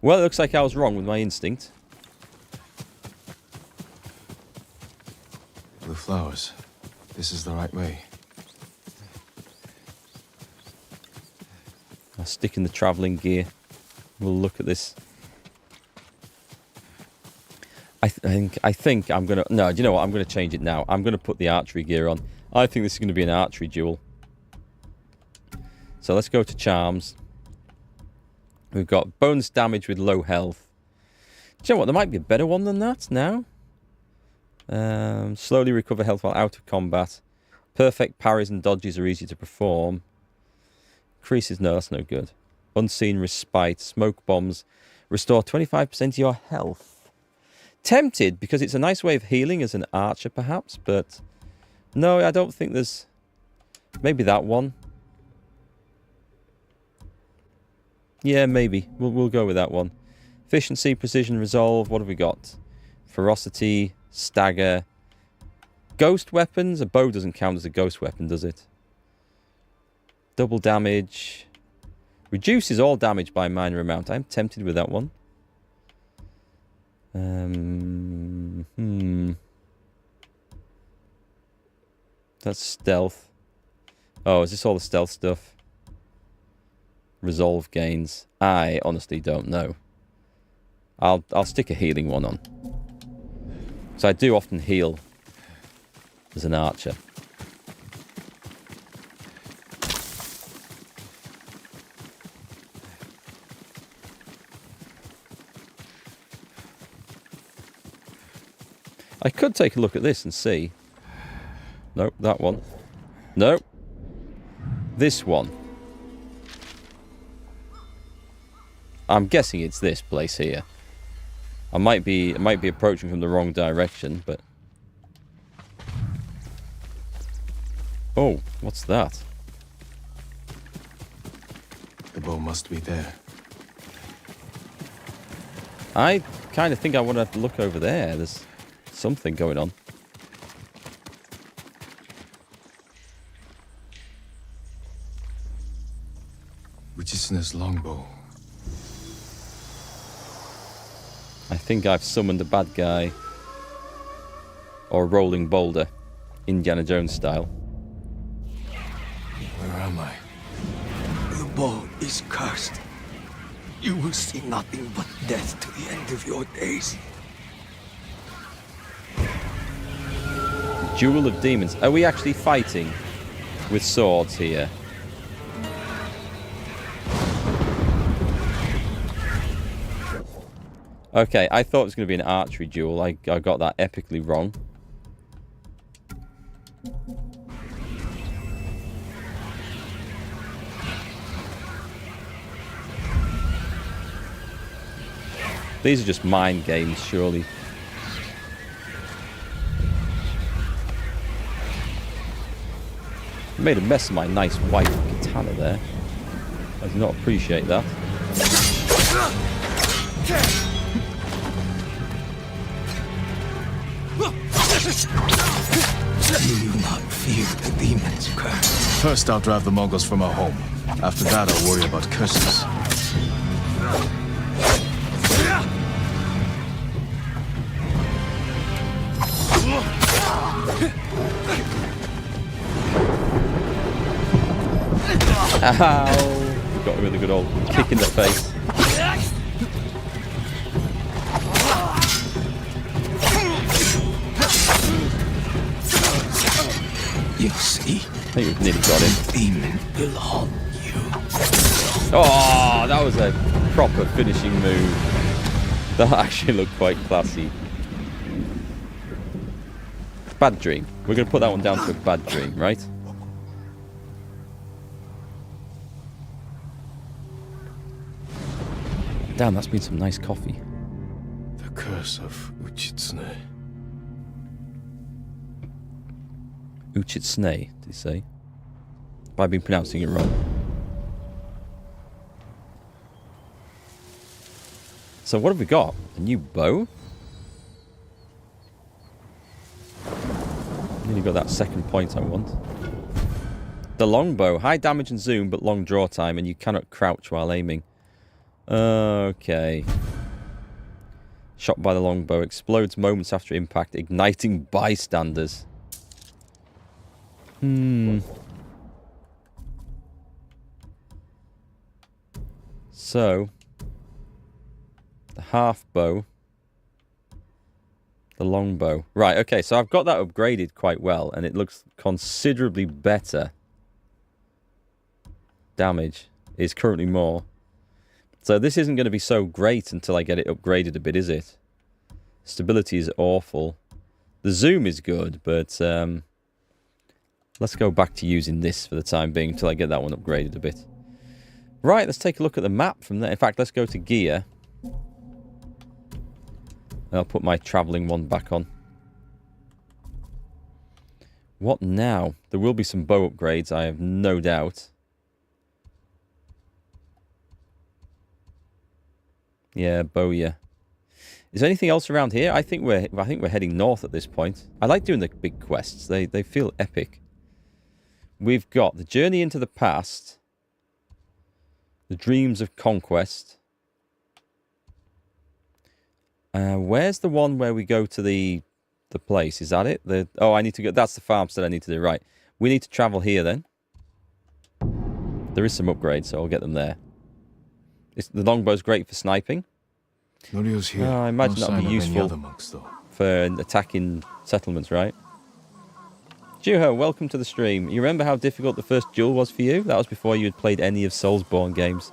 Well, it looks like I was wrong with my instinct. Blue flowers. This is the right way. I'll stick in the travelling gear. We'll look at this. I think I'm gonna... No, do you know what? I'm gonna change it now. I'm gonna put the archery gear on. I think this is gonna be an archery duel. So let's go to charms. We've got bonus damage with low health. Do you know what? There might be a better one than that now. Slowly recover health while out of combat. Perfect parries and dodges are easy to perform. Increases... No, that's no good. Unseen respite. Smoke bombs. Restore 25% of your health. Tempted, because it's a nice way of healing as an archer, perhaps. But no, I don't think there's... Maybe that one. Yeah, maybe. We'll go with that one. Efficiency, precision, resolve. What have we got? Ferocity, stagger. Ghost weapons. A bow doesn't count as a ghost weapon, does it? Double damage. Reduces all damage by a minor amount. I'm tempted with that one. That's stealth. Oh, is this all the stealth stuff? Resolve gains. I honestly don't know. I'll stick a healing one on. So I do often heal as an archer. I could take a look at this and see. Nope, that one. Nope. This one. I'm guessing it's this place here. I might be approaching from the wrong direction, but... Oh, what's that? bow must be there. I kind of think I want to look over there. There's something going on. Uchitsune's longbow. I think I've summoned a bad guy. Or a rolling boulder. Indiana Jones style. Where am I? The bow is cursed. You will see nothing but death to the end of your days. Duel of Demons. Are we actually fighting with swords here? Okay, I thought it was going to be an archery duel. I got that epically wrong. These are just mind games, surely. I made a mess of my nice white katana there. I do not appreciate that. Do you not fear the demon's curse? First, I'll drive the Mongols from our home. After that, I'll worry about curses. Ow! Got a really good old kick in the face. You see, I think we've nearly got him. demon will haunt you. Oh, that was a proper finishing move. That actually looked quite classy. Bad dream. We're going to put that one down to a bad dream, right? Damn, that's been some nice coffee. The curse of Uchitsune. Uchitsune, did he say? But I've been pronouncing it wrong. So what have we got? A new bow? Nearly got that second point I want. The longbow. High damage and zoom, but long draw time, and you cannot crouch while aiming. Okay. Shot by the longbow. Explodes moments after impact, igniting bystanders. So, the half bow, the long bow. Right, okay, so I've got that upgraded quite well, and it looks considerably better. Damage is currently more. So this isn't going to be so great until I get it upgraded a bit, is it? Stability is awful. The zoom is good, but let's go back to using this for the time being until I get that one upgraded a bit. Right, let's take a look at the map from there. In fact, let's go to gear. And I'll put my travelling one back on. What now? There will be some bow upgrades, I have no doubt. Yeah, Bowyer. Is there anything else around here? I think we're heading north at this point. I like doing the big quests. They feel epic. We've got the journey into the past, the dreams of conquest. Where's the one where we go to the place? Is that it? I need to go. That's the farmstead I need to do. Right. We need to travel here then. There is some upgrades, so I'll get them there. The longbow's great for sniping. Norio's here. I imagine No that'll be sign of any useful other monks, though. for attacking settlements, right? Juho, welcome to the stream. You remember how difficult the first duel was for you? That was before you had played any of Soulsborne games.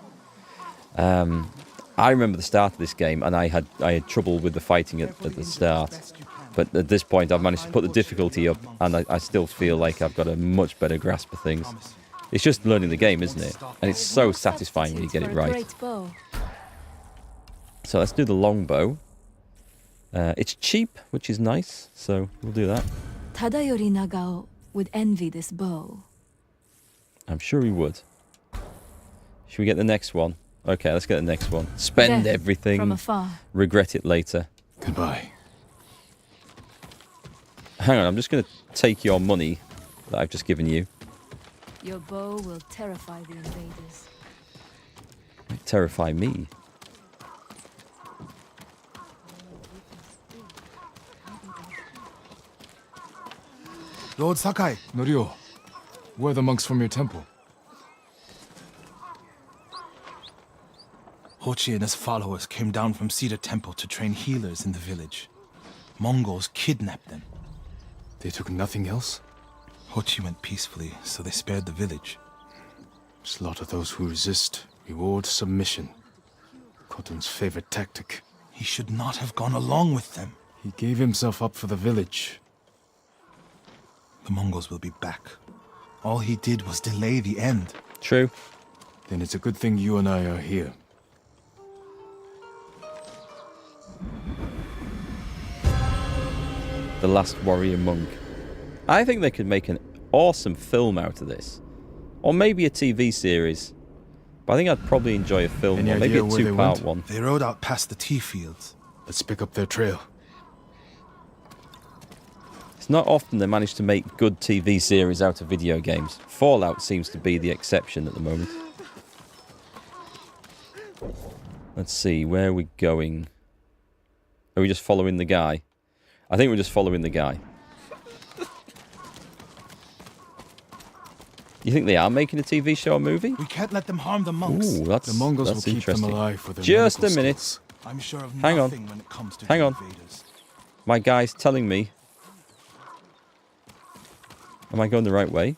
I remember the start of this game, and I had trouble with the fighting at the start. But at this point, I've managed to put the difficulty up, and I still feel like I've got a much better grasp of things. It's just learning the game, isn't it? And it's so satisfying when you get it right. So let's do the longbow. It's cheap, which is nice, so we'll do that. Tadayori Nagao would envy this bow. I'm sure he would. Should we get the next one? Okay, let's get the next one. Spend Death everything. from afar. Regret it later. Goodbye. Hang on, I'm just going to take your money that I've just given you. Your bow will terrify the invaders. Terrify me. Lord Sakai. Norio, where are the monks from your temple? Hochi and his followers came down from Cedar Temple to train healers in the village. Mongols kidnapped them. They took nothing else? Hochi went peacefully, so they spared the village. Slaughter those who resist. Reward submission. Khotun's favorite tactic. He should not have gone along with them. He gave himself up for the village. The Mongols will be back. All he did was delay the end. True. Then it's a good thing you and I are here. The Last Warrior Monk. I think they could make an awesome film out of this. Or maybe a TV series. But I think I'd probably enjoy a film Any one. Maybe idea a where they two-part went? one. They rode out past the tea fields. Let's pick up their trail. It's not often they manage to make good TV series out of video games. Fallout seems to be the exception at the moment. Let's see, where are we going? Are we just following the guy? I think we're just following the guy. You think they are making a TV show or movie? We can't let them harm the monks. Ooh, that's The Mongols will that's keep interesting. them alive for their Just a medical minute. skills. I'm sure of Hang on. nothing when it comes to Hang the on. invaders. My guy's telling me. Am I going the right way?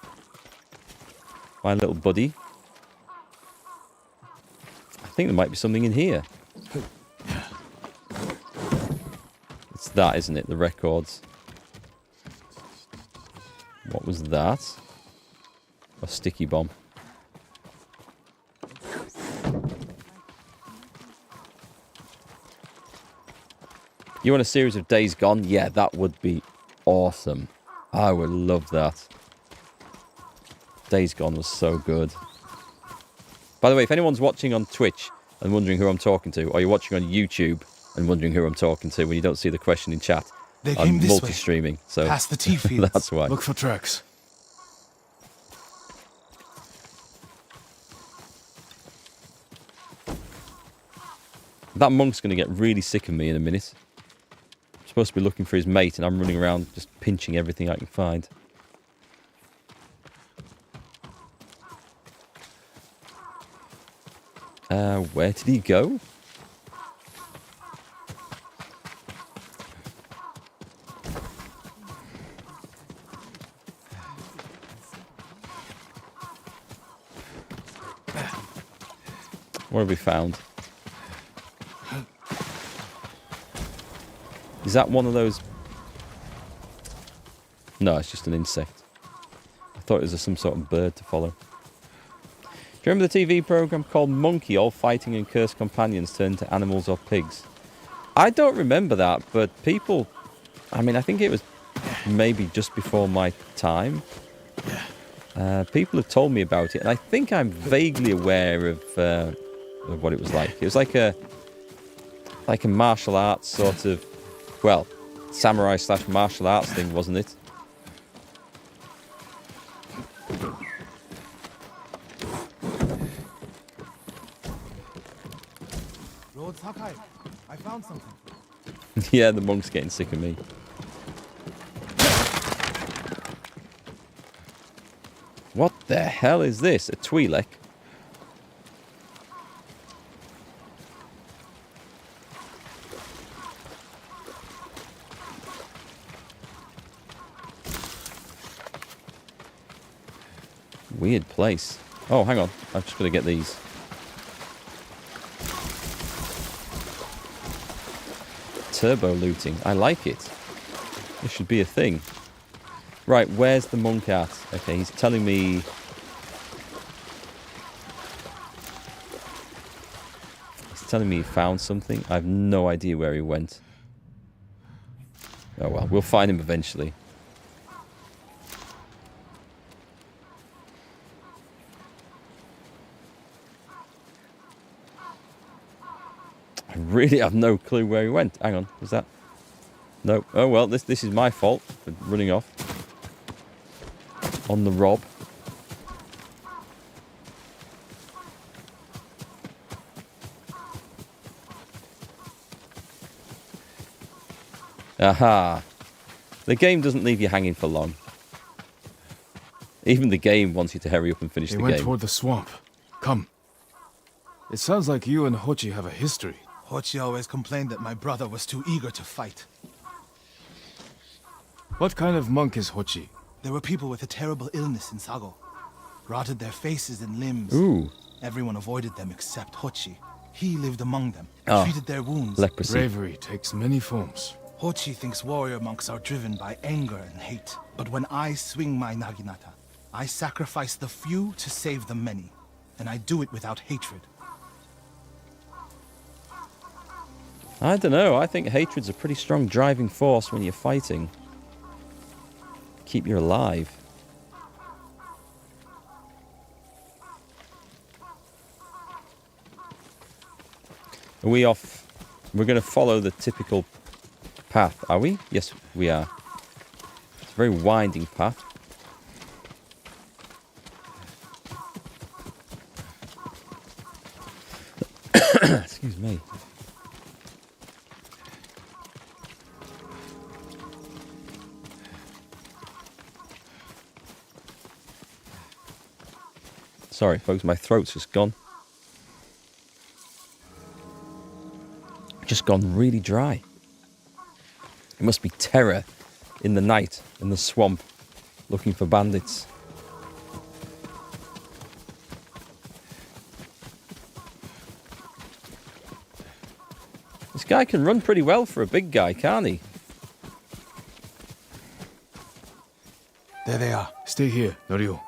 My little buddy. I think there might be something in here. It's that, isn't it? The records. What was that? A sticky bomb. You want a series of Days Gone? Yeah, that would be awesome. I would love that. Days Gone was so good. By the way, if anyone's watching on Twitch and wondering who I'm talking to, or you're watching on YouTube and wondering who I'm talking to when you don't see the question in chat, They I'm came this way. multi-streaming, so Past the tea fields. that's why. Look for tracks. That monk's going to get really sick of me in a minute. I'm supposed to be looking for his mate, and I'm running around just pinching everything I can find. Where did he go? What have we found? Is that one of those? No, it's just an insect. I thought it was some sort of bird to follow. Do you remember the TV program called Monkey? All fighting and cursed companions turned to animals or pigs. I don't remember that, but people... I mean, I think it was maybe just before my time. People have told me about it, and I think I'm vaguely aware of what it was like. It was like a martial arts sort of... Well, samurai / martial arts thing, wasn't it? Lord Sakai, I found something. Yeah, the monk's getting sick of me. What the hell is this? A Twi'lek? Weird place. Oh, hang on. I've just got to get these. Turbo looting. I like it. This should be a thing. Right, where's the monk at? Okay, he's telling me... He's telling me he found something. I have no idea where he went. Oh well, we'll find him eventually. really have no clue where he went. Hang on, was that? No. Oh well, this is my fault for running off on the rob. Aha! The game doesn't leave you hanging for long. Even the game wants you to hurry up and finish the game. They went toward the swamp. Come. It sounds like you and Hochi have a history. Hochi always complained that my brother was too eager to fight. What kind of monk is Hochi? There were people with a terrible illness in Sago. Rotted their faces and limbs. Ooh. Everyone avoided them except Hochi. He lived among them, treated their wounds. Leprosy. Bravery takes many forms. Hochi thinks warrior monks are driven by anger and hate. But when I swing my naginata, I sacrifice the few to save the many. And I do it without hatred. I don't know. I think hatred's a pretty strong driving force when you're fighting. Keep you alive. Are we off? We're going to follow the typical path, are we? Yes, we are. It's a very winding path. Excuse me. Sorry, folks, my throat's just gone. Just gone really dry. It must be terror in the night in the swamp looking for bandits. This guy can run pretty well for a big guy, can't he? There they are. Stay here, Norio.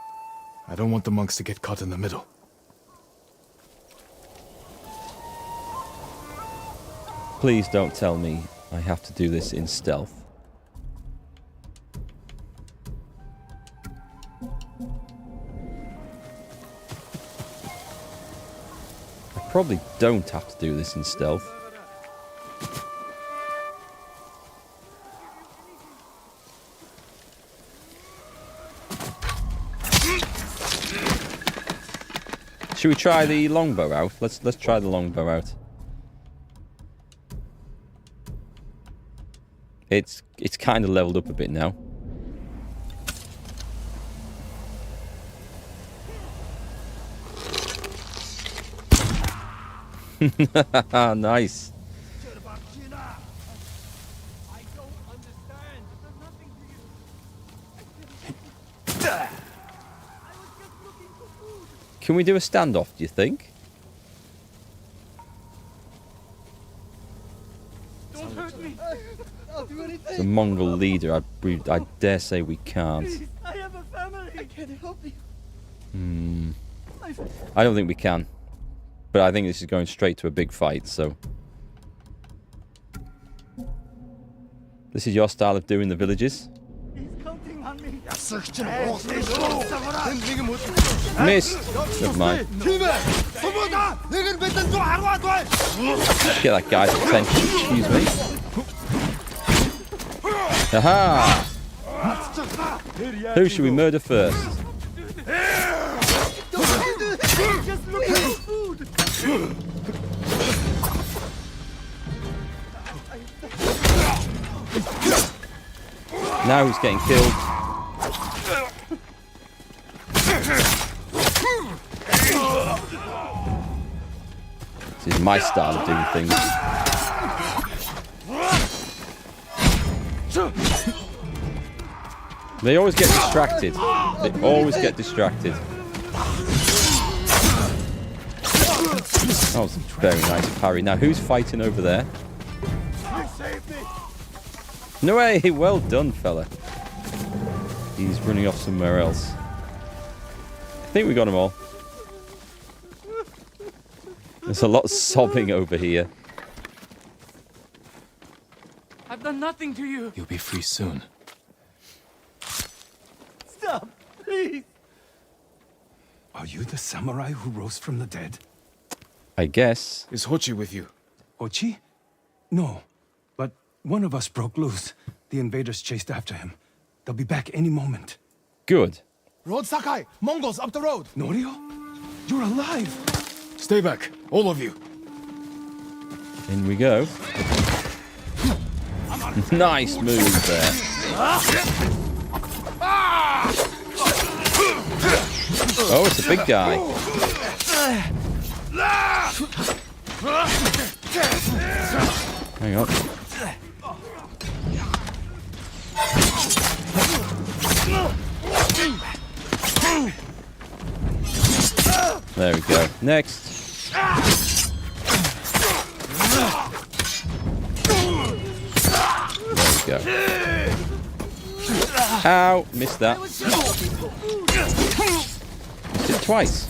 I don't want the monks to get caught in the middle. Please don't tell me I have to do this in stealth. I probably don't have to do this in stealth. Should we try the longbow out? Let's try the longbow out. It's kind of leveled up a bit now. Nice. Can we do a standoff, do you think? Don't hurt me. I'll do anything. As a Mongol leader, I dare say we can't. Please, I have a family. I can't help you. I don't think we can. But I think this is going straight to a big fight, so... This is your style of doing the villages? He's counting on me. Missed! Never mind. Get that guy's attention, excuse me. Aha! Who should we murder first? Just look at his food. Now who's getting killed? This is my style of doing things. They always get distracted. They always get distracted. That was a very nice parry. Now who's fighting over there? No way! Well done, fella. He's running off somewhere else. I think we got them all. There's a lot of sobbing over here. I've done nothing to you. You'll be free soon. Stop, please. Are you the samurai who rose from the dead? I guess. Is Hochi with you? Hochi? No. But one of us broke loose. The invaders chased after him. They'll be back any moment. Good. Road Sakai! Mongols up the road! Norio? You're alive! Stay back, all of you. In we go. Nice move there. Oh, it's a big guy. Hang on. There we go. Next. There we go. Ow! Missed that. Missed it twice.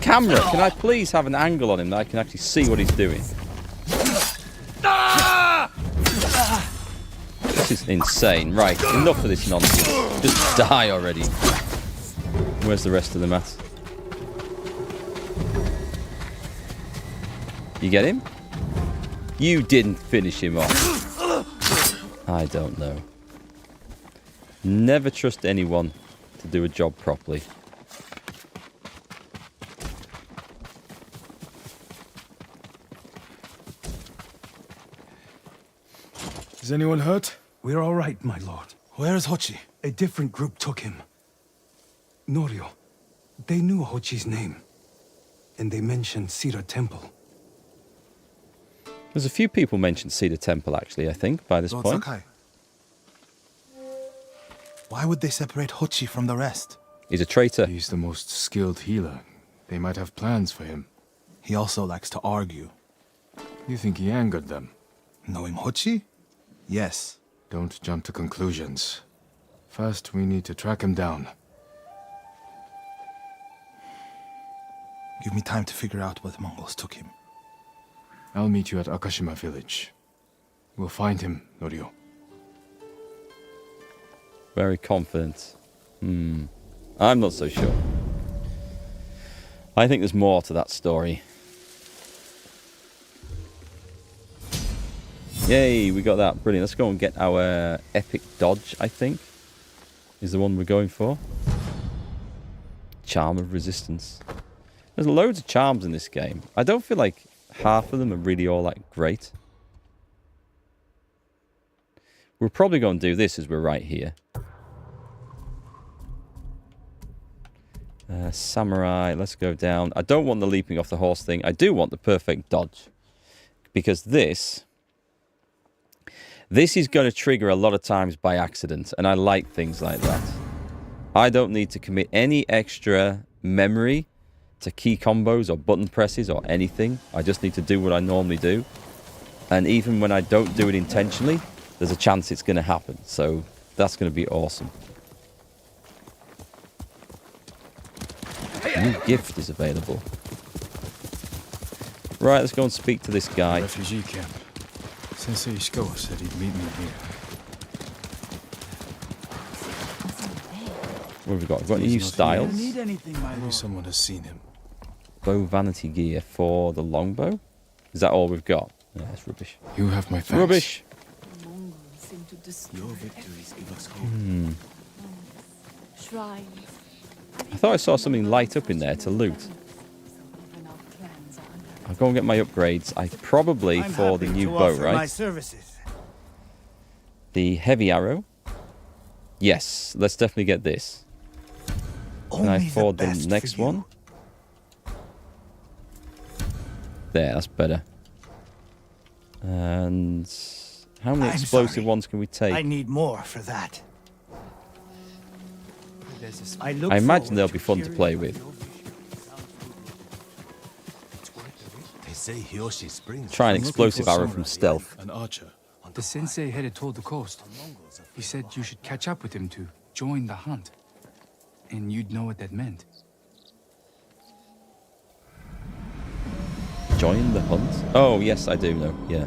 Camera, can I please have an angle on him that I can actually see what he's doing? This is insane. Right, enough of this nonsense. Just die already. Where's the rest of the mat? You get him? You didn't finish him off. I don't know. Never trust anyone to do a job properly. Is anyone hurt? We're all right, my lord. Where is Hochi? A different group took him. Norio. They knew Hochi's name. And they mentioned Cedar Temple. There's a few people mentioned Cedar Temple, actually, I think, by this Lord point. Sakai. Why would they separate Hochi from the rest? He's a traitor. He's the most skilled healer. They might have plans for him. He also likes to argue. You think he angered them? Knowing Hochi? Yes. Don't jump to conclusions. First, we need to track him down. Give me time to figure out where the Mongols took him. I'll meet you at Akashima village. We'll find him, Norio. Very confident. I'm not so sure. I think there's more to that story. Yay, we got that. Brilliant. Let's go and get our epic dodge, I think. Is the one we're going for. Charm of resistance. There's loads of charms in this game. I don't feel like half of them are really all that great. We're probably going to do this as we're right here. Samurai, let's go down. I don't want the leaping off the horse thing. I do want the perfect dodge. Because this is going to trigger a lot of times by accident. And I like things like that. I don't need to commit any extra memory to key combos or button presses or anything. I just need to do what I normally do. And even when I don't do it intentionally, there's a chance it's going to happen. So that's going to be awesome. A new gift is available. Right, let's go and speak to this guy. Refugee camp. Sensei Ishikawa said he'd meet me here. What have we got? We've got new styles. Maybe someone has seen him. Bow vanity gear for the longbow. Is that all we've got? Yeah, that's rubbish. You have my thanks. Rubbish. Mongols seem to destroy Your victories give us hope. shrines. I thought I saw something light up in there to loot. Even our clans are under I'll go and get my upgrades. I probably for the new bow, right? My services. The heavy arrow. Yes, let's definitely get this. Can I afford the next one? There, that's better. And how many explosive ones can we take? I need more for that. I imagine they'll be fun to play with. They say Hiyoshi Springs. Try an explosive arrow from stealth. An archer. The sensei headed toward the coast. He said you should catch up with him to join the hunt. And you'd know what that meant. Join the hunt? Oh, yes, I do know. Yeah.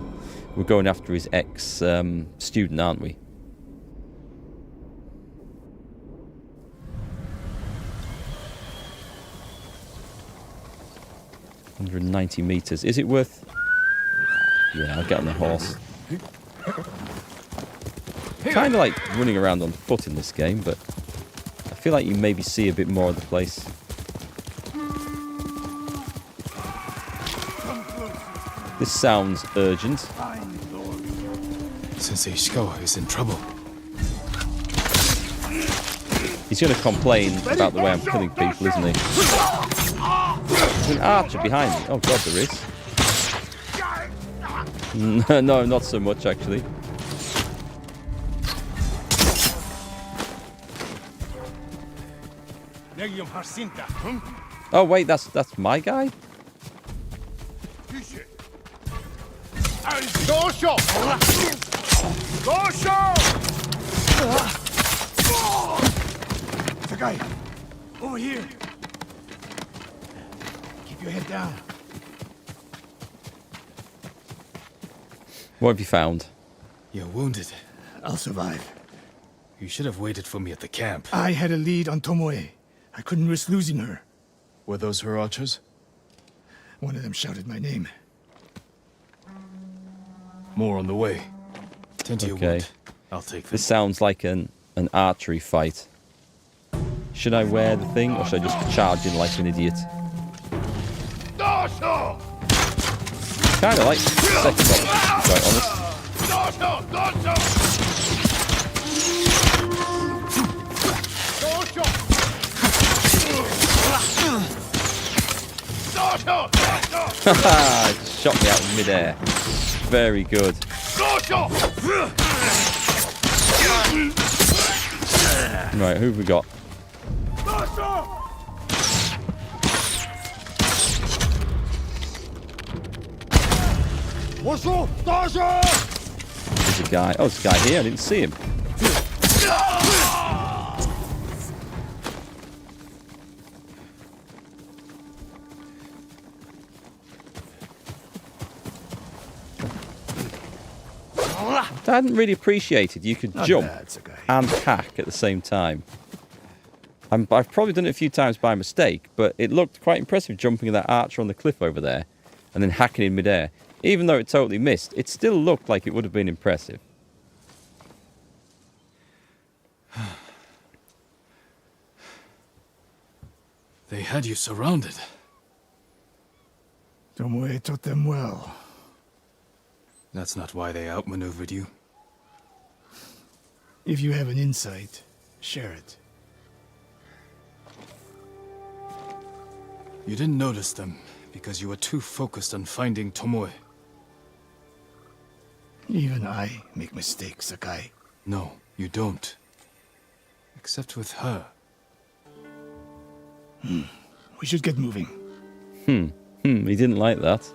We're going after his ex-student, aren't we? $190 meters. Is it worth Yeah, I'll get on the horse. Kind of like running around on foot in this game, but I feel like you maybe see a bit more of the place. This sounds urgent. Sensei Ishikawa is in trouble. He's going to complain about the way I'm killing people, isn't he? There's an archer behind me. Oh god, there is. No, not so much actually. Oh wait, that's my guy? Sakai, over here. Keep your head down. What have you found? You're wounded. I'll survive. You should have waited for me at the camp. I had a lead on Tomoe. I couldn't risk losing her. Were those her archers? One of them shouted my name. More on the way. Tend to your Okay. wound. I'll take This this. sounds like an archery fight. Should I wear the thing or should I just charge in like an idiot? Kind of like the second option, to be quite honest. Haha, it shot me out in midair. Very good. Right, who have we got? There's a guy. Oh, there's a guy here. I didn't see him. I hadn't really appreciated you could jump bad, Sakai. and hack at the same time. I've probably done it a few times by mistake, but it looked quite impressive jumping that archer on the cliff over there and then hacking in midair. Even though it totally missed, it still looked like it would have been impressive. They had you surrounded. Tomoe taught them well. That's not why they outmaneuvered you. If you have an insight, share it. You didn't notice them because you were too focused on finding Tomoe. Even I make mistakes, Sakai. No, you don't. Except with her. We should get moving. He didn't like that.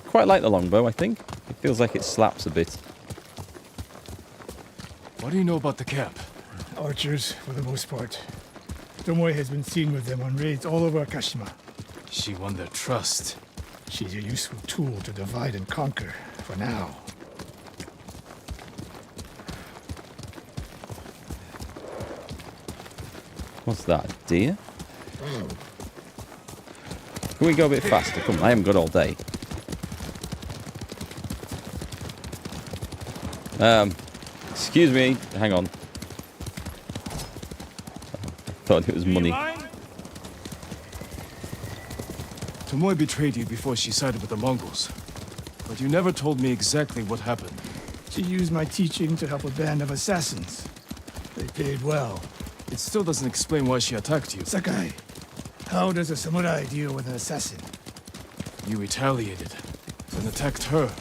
Quite like the longbow, I think. It feels like it slaps a bit. What do you know about the camp? Archers, for the most part. Tomoe has been seen with them on raids all over Kashima. She won their trust. She's a useful tool to divide and conquer, for now. What's that, a deer? Can we go a bit faster? Come on, I haven't got all day. Excuse me, hang on. Thought it was money. Tomoe betrayed you before she sided with the Mongols. But you never told me exactly what happened. She used my teaching to help a band of assassins. They paid well. It still doesn't explain why she attacked you. Sakai, how does a samurai deal with an assassin? You retaliated, then attacked her.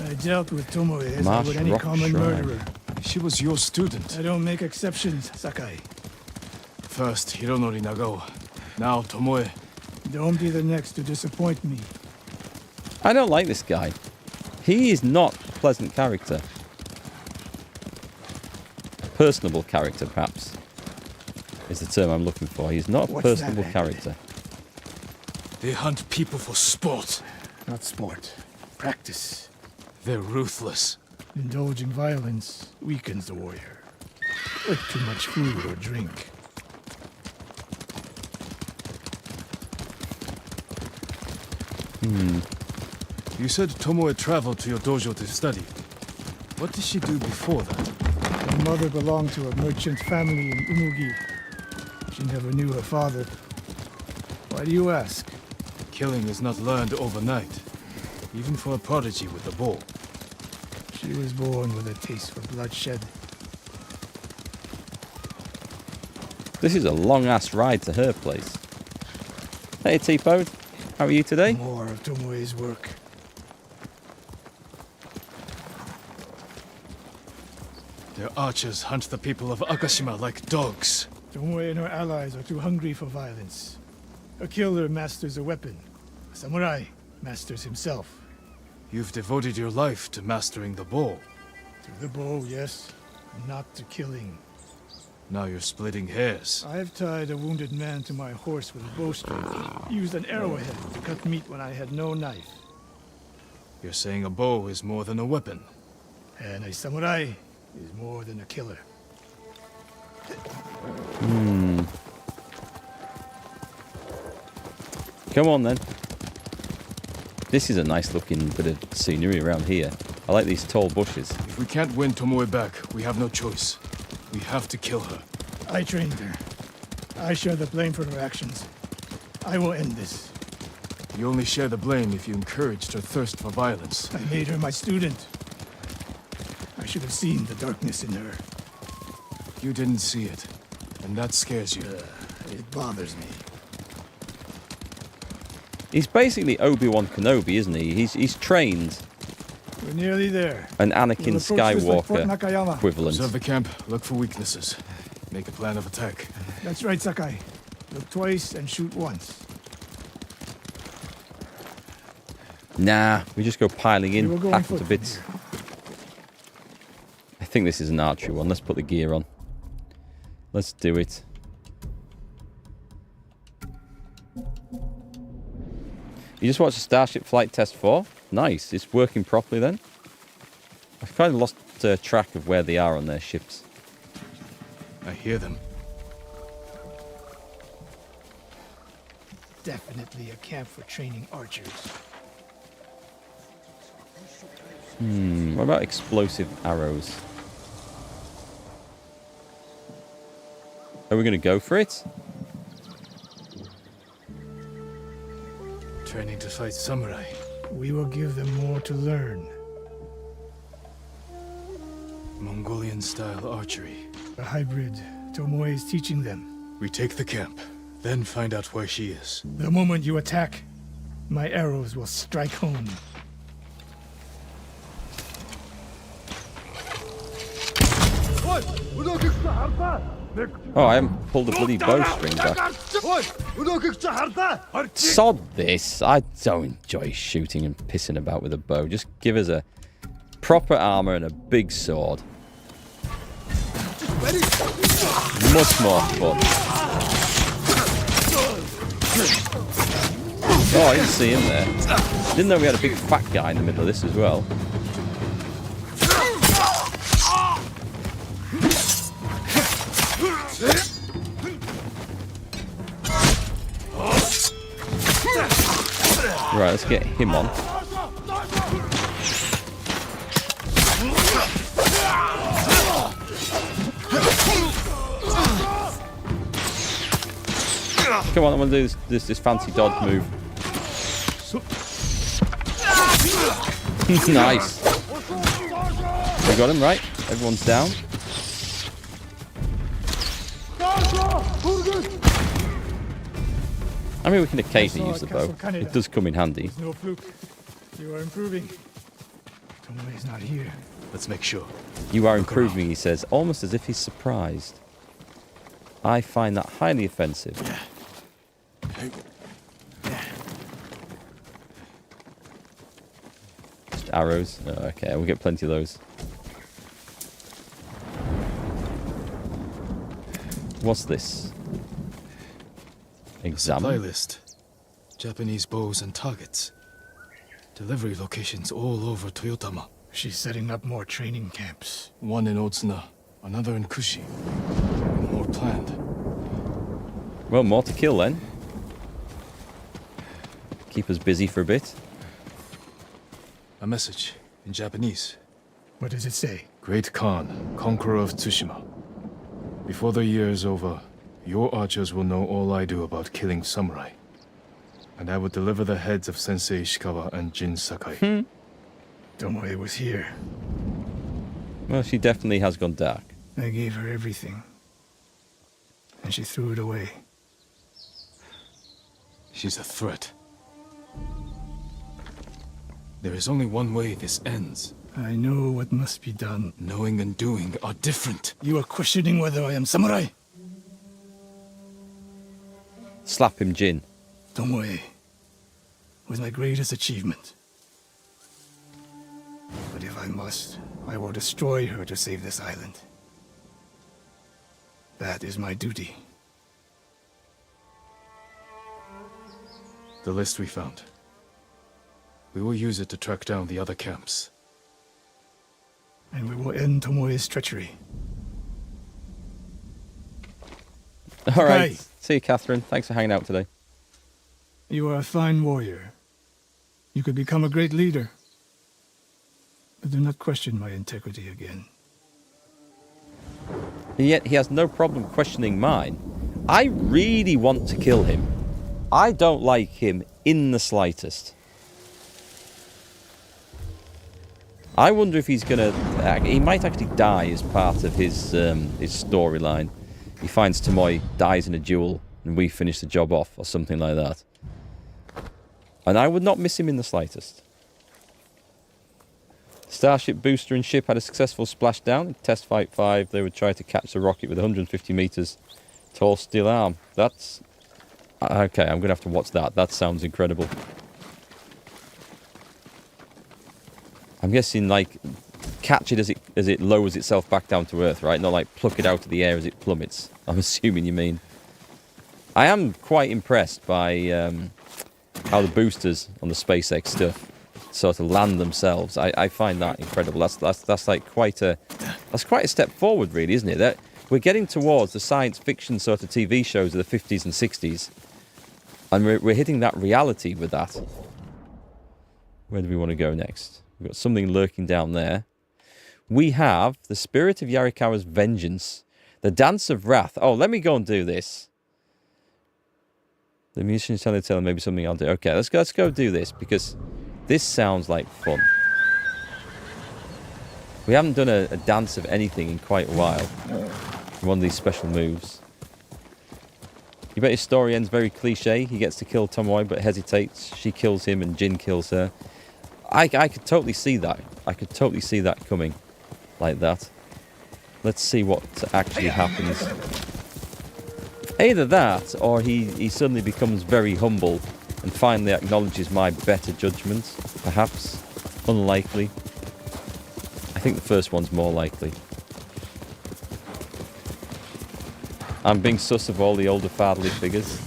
I dealt with Tomoe as I Marsh would any Rock common Shrine. murderer. She was your student. I don't make exceptions, Sakai. First, Hironori Nagao. Now, Tomoe. Don't be the next to disappoint me. I don't like this guy. He is not a pleasant character. A personable character, perhaps, is the term I'm looking for. He's not a What's that, personable Andy? character. They hunt people for sport. Not sport. Practice. They're ruthless. Indulging violence weakens the warrior. Like too much food or drink. You said Tomoe traveled to your dojo to study. What did she do before that? Her mother belonged to a merchant family in Umugi. She never knew her father. Why do you ask? Killing is not learned overnight, even for a prodigy with a bow. She was born with a taste for bloodshed. This is a long-ass ride to her place. Hey, T-Pode. How are you today? More of Tomoe's work. Their archers hunt the people of Akashima like dogs. Tomoe and her allies are too hungry for violence. A killer masters a weapon. A samurai masters himself. You've devoted your life to mastering the bow. To the bow, yes. Not to killing. Now you're splitting hairs. I've tied a wounded man to my horse with a bowstring. Used an arrowhead to cut meat when I had no knife. You're saying a bow is more than a weapon. And a samurai is more than a killer. Come on, then. This is a nice looking bit of scenery around here. I like these tall bushes. If we can't win Tomoe back, we have no choice. We have to kill her. I trained her. I share the blame for her actions. I will end this. You only share the blame if you encouraged her thirst for violence. I made her my student. I should have seen the darkness in her. You didn't see it, and that scares you. It bothers me. He's basically Obi-Wan Kenobi, isn't he? He's trained. We're nearly there. An Anakin We'll approach this like Fort Skywalker Nakayama. equivalent. Observe the camp, look for weaknesses. Make a plan of attack. That's right, Sakai. Look twice and shoot once. Nah, we just go piling We will in, go on hack it foot to from bits. here. I think this is an archery one. Let's put the gear on. Let's do it. You just watched a Starship Flight Test 4? Nice. It's working properly then. I've kind of lost track of where they are on their ships. I hear them. Definitely a camp for training archers. What about explosive arrows? Are we going to go for it? Training to fight samurai. We will give them more to learn. Mongolian-style archery. A hybrid. Tomoe is teaching them. We take the camp, then find out where she is. The moment you attack, my arrows will strike home. Oh, I haven't pulled the bloody bowstring back. Sod this. I don't enjoy shooting and pissing about with a bow. Just give us a proper armor and a big sword. Much more fun. Oh, I didn't see him there. Didn't know we had a big fat guy in the middle of this as well. Right, let's get him on. Come on, I want to do this fancy dodge move. Nice. We got him, right? Everyone's down. I mean, we can occasionally use the bow. It does come in handy. No fluke. You are improving. Tomoe's not here. Let's make sure. You are improving, he says, almost as if he's surprised. I find that highly offensive. Just arrows. Oh, okay, we'll get plenty of those. What's this? Exam. Supply list. Japanese bows and targets. Delivery locations all over Toyotama. She's setting up more training camps. One in Otsuna, another in Kushi. And more planned. Well, more to kill then. keep us busy for a bit. A message in Japanese. What does it say? Great Khan, conqueror of Tsushima. Before the year is over, your archers will know all I do about killing samurai. And I will deliver the heads of Sensei Ishikawa and Jin Sakai. Tomoe was here. Well, she definitely has gone dark. I gave her everything. And she threw it away. She's a threat. There is only one way this ends. I know what must be done. Knowing and doing are different. You are questioning whether I am samurai? Slap him, Jin. Tomoe was my greatest achievement. But if I must, I will destroy her to save this island. That is my duty. The list we found. We will use it to track down the other camps. And we will end Tomoe's treachery. All right. Hi. See you, Catherine. Thanks for hanging out today. You are a fine warrior. You could become a great leader. But do not question my integrity again. And yet he has no problem questioning mine. I really want to kill him. I don't like him in the slightest. I wonder if he's gonna... he might actually die as part of his storyline. He finds Tomoe, dies in a duel, and we finish the job off, or something like that. And I would not miss him in the slightest. Starship booster and ship had a successful splashdown. In Test Fight 5, they would try to catch the rocket with a 150 meters tall steel arm. That's... okay, I'm going to have to watch that. That sounds incredible. I'm guessing, like, catch it as it lowers itself back down to Earth, right? Not like pluck it out of the air as it plummets. I'm assuming you mean. I am quite impressed by how the boosters on the SpaceX stuff sort of land themselves. I find that incredible. That's like quite a step forward, really, isn't it? That we're getting towards the science fiction sort of TV shows of the 50s and 60s, and we're hitting that reality with that. Where do we want to go next? We've got something lurking down there. We have the Spirit of Yarikawa's Vengeance, the Dance of Wrath. Oh, let me go and do this. The musicians tell the tale, maybe something I'll do. Okay, let's go do this, because this sounds like fun. We haven't done a dance of anything in quite a while. One of these special moves. You bet his story ends very cliche. He gets to kill Tomoe but hesitates. She kills him and Jin kills her. I could totally see that. I could totally see that coming like that. Let's see what actually happens. Either that, or he suddenly becomes very humble and finally acknowledges my better judgment, perhaps. Unlikely. I think the first one's more likely. I'm being sus of all the older fatherly figures.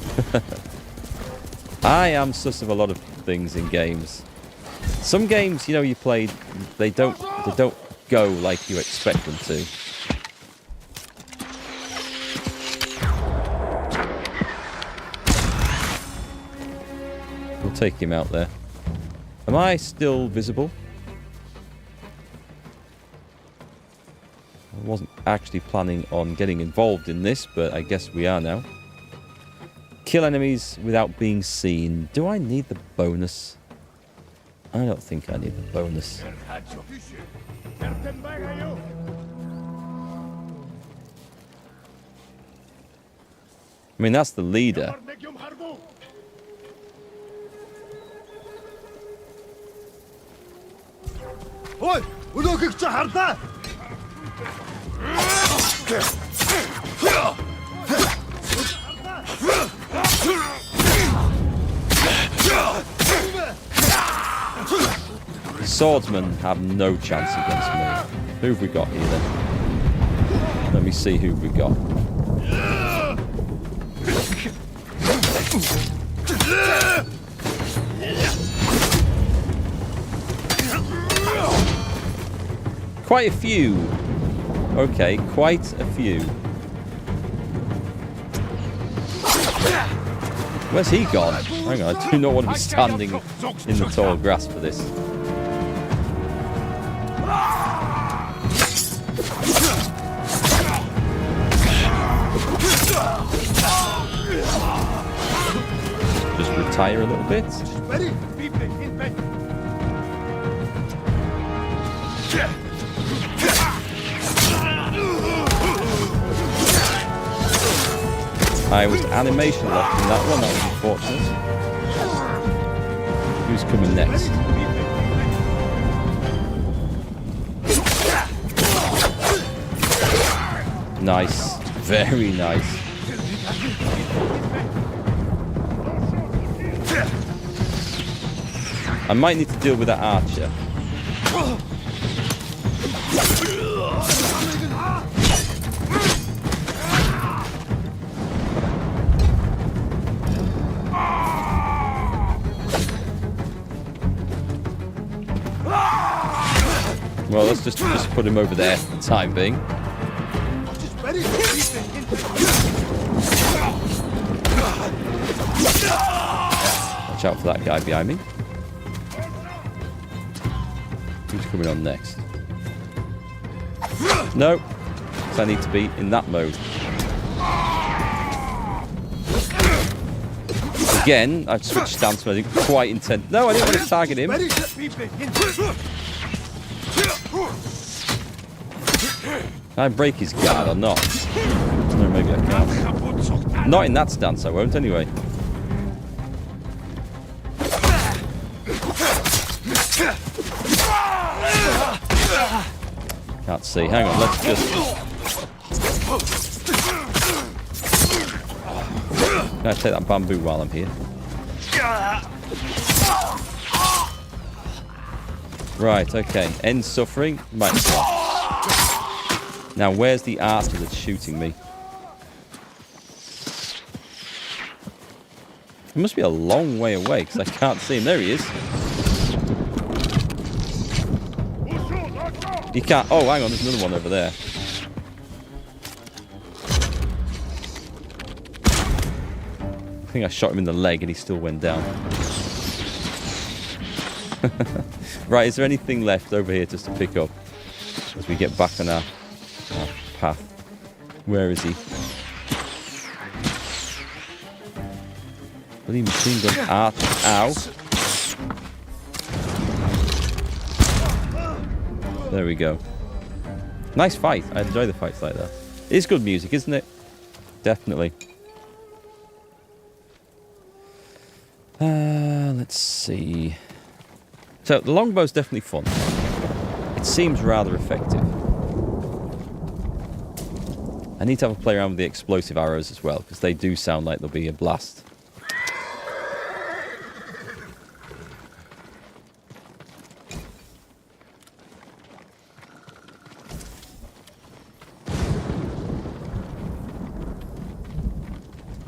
I am sus of a lot of things in games. Some games, you know, you played, they don't go like you expect them to. We'll take him out there. Am I still visible? I wasn't actually planning on getting involved in this, but I guess we are now. Kill enemies without being seen. Do I need the bonus? I don't think I need the bonus. I mean, that's the leader. Swordsmen have no chance against me. Who have we got here then? Let me see who we got. Quite a few. Okay, quite a few. Where's he gone? Hang on, I do not want to be standing in the tall grass for this. Just retire a little bit. I was animation left in that one, that was unfortunate. Who's coming next? Nice. Very nice. I might need to deal with that archer. Well, let's just put him over there for the time being. Watch out for that guy behind me. Who's coming on next? No, because I need to be in that mode. Again, I've switched stance, but I think quite intent. No, I didn't want to target him. Can I break his guard or not? No, maybe I can't. Not in that stance, I won't anyway. Can't see. Hang on, let's just... Can I take that bamboo while I'm here? Right, okay. End suffering. Might as well. Now, where's the archer that's shooting me? He must be a long way away, because I can't see him. There he is. You can't... Oh, hang on. There's another one over there. I think I shot him in the leg and he still went down. Right, is there anything left over here just to pick up as we get back on our path? Where is he? Bloody machine gun archer. Ow. There we go. Nice fight. I enjoy the fights like that. It is good music, isn't it? Definitely. Let's see. So the longbow's definitely fun. It seems rather effective. I need to have a play around with the explosive arrows as well, because they do sound like they'll be a blast.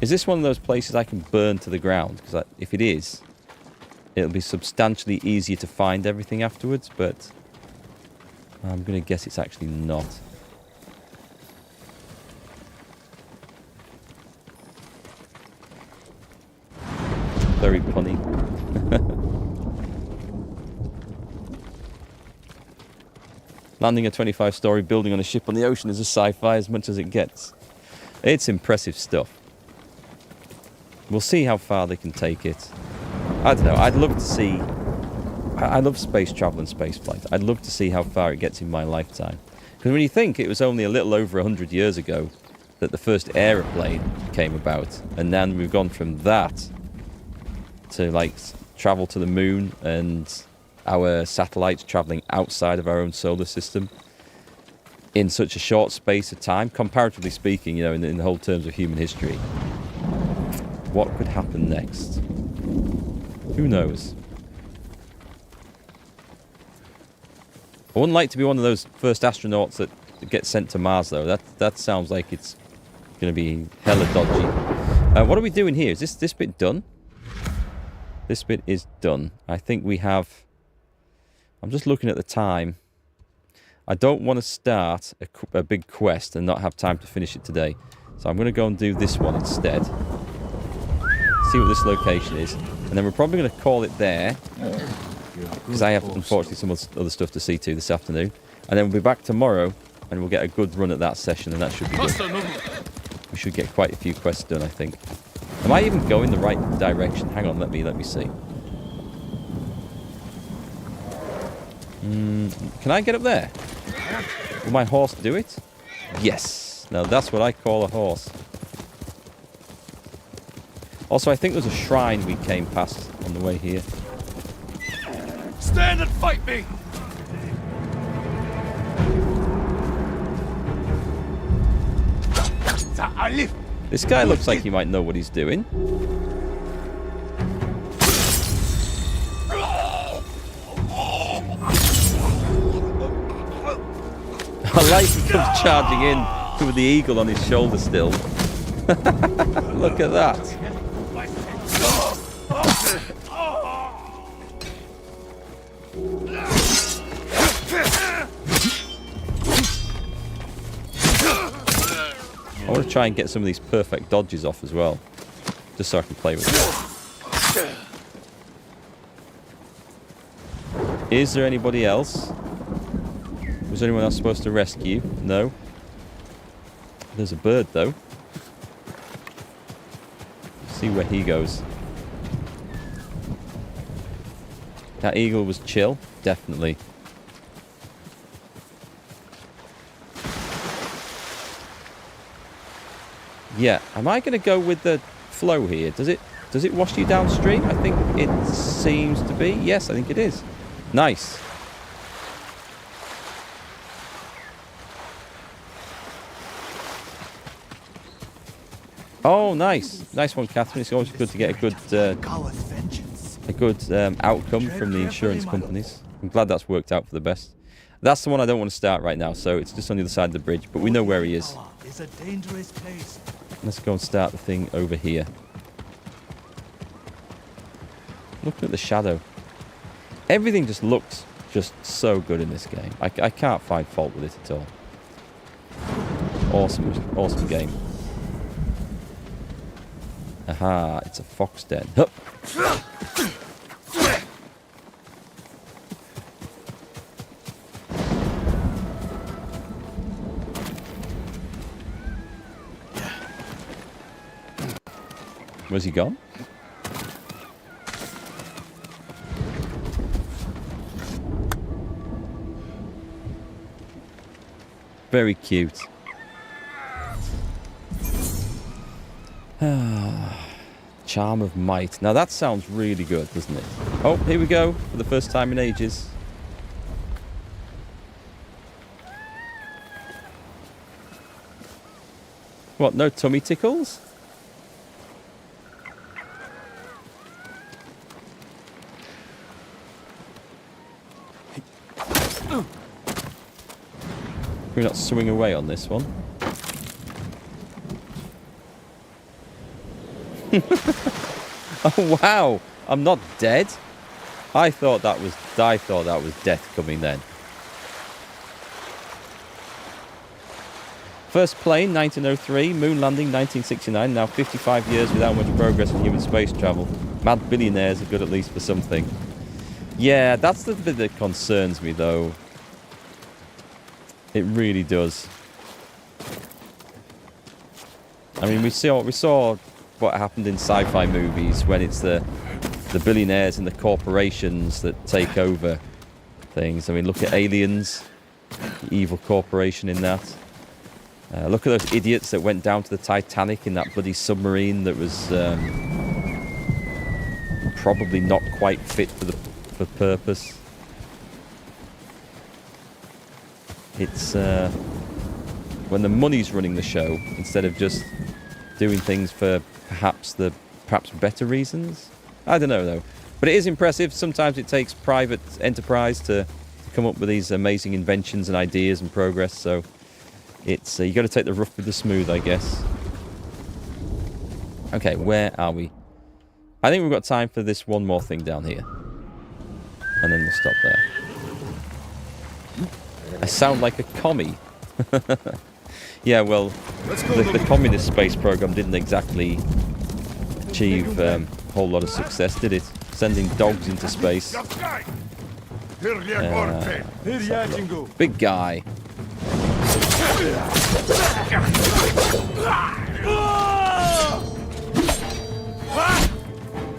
Is this one of those places I can burn to the ground? Because if it is, it'll be substantially easier to find everything afterwards, but I'm going to guess it's actually not. Very punny. Landing a 25-story building on a ship on the ocean is a sci-fi as much as it gets. It's impressive stuff. We'll see how far they can take it. I don't know. I'd love to see... I love space travel and space flight. I'd love to see how far it gets in my lifetime. Because when you think it was only a little over 100 years ago that the first aeroplane came about, and then we've gone from that to like travel to the moon and our satellites traveling outside of our own solar system in such a short space of time, comparatively speaking, you know, in the whole terms of human history. What could happen next? Who knows? I wouldn't like to be one of those first astronauts that get sent to Mars, though. That sounds like it's going to be hella dodgy. What are we doing here? Is this bit done? This bit is done. I think we have... I'm just looking at the time. I don't want to start a big quest and not have time to finish it today. So I'm going to go and do this one instead. see what this location is. And then we're probably going to call it there. Because I have, unfortunately, some other stuff to see to this afternoon. And then we'll be back tomorrow, and we'll get a good run at that session, and that should be good. We should get quite a few quests done, I think. Am I even going the right direction? Hang on, let me see. Can I get up there? Will my horse do it? Yes. Now that's what I call a horse. Also, I think there's a shrine we came past on the way here. Stand and fight me! This guy looks like he might know what he's doing. I like he comes charging in with the eagle on his shoulder still. Look at that. I want to try and get some of these perfect dodges off as well, just so I can play with it. Is there anybody else? Was anyone else supposed to rescue? No. There's a bird though. See where he goes. That eagle was chill, definitely. Yeah, am I going to go with the flow here? Does it wash you downstream? I think it seems to be. Yes, I think it is. Nice. Oh, nice. Nice one, Catherine. It's always good to get a good outcome from the insurance companies. I'm glad that's worked out for the best. That's the one I don't want to start right now, so it's just on the other side of the bridge, but we know where he is. Let's go and start the thing over here. Looking at the shadow. Everything just looks just so good in this game. I can't find fault with it at all. Awesome game. Aha, it's a fox den. Hup. Where's he gone? Very cute. Charm of might. Now that sounds really good, doesn't it? Oh, here we go. For the first time in ages. What, no tummy tickles? Can we not swing away on this one? Oh wow! I'm not dead. I thought that was death coming then. First plane, 1903. Moon landing, 1969. Now 55 years without much progress in human space travel. Mad billionaires are good at least for something. Yeah, that's the bit that concerns me though. It really does. I mean, we saw what happened in sci-fi movies when it's the billionaires and the corporations that take over things. I mean, look at Aliens, the evil corporation in that. Look at those idiots that went down to the Titanic in that bloody submarine that was probably not quite fit for purpose. It's when the money's running the show instead of just doing things for perhaps better reasons. I don't know though, but it is impressive. Sometimes it takes private enterprise to come up with these amazing inventions and ideas and progress. So it's you got to take the rough with the smooth, I guess. Okay, where are we? I think we've got time for this one more thing down here, and then we'll stop there. I sound like a commie. Yeah, well, the communist space program didn't exactly achieve a whole lot of success, did it? Sending dogs into space. Big guy.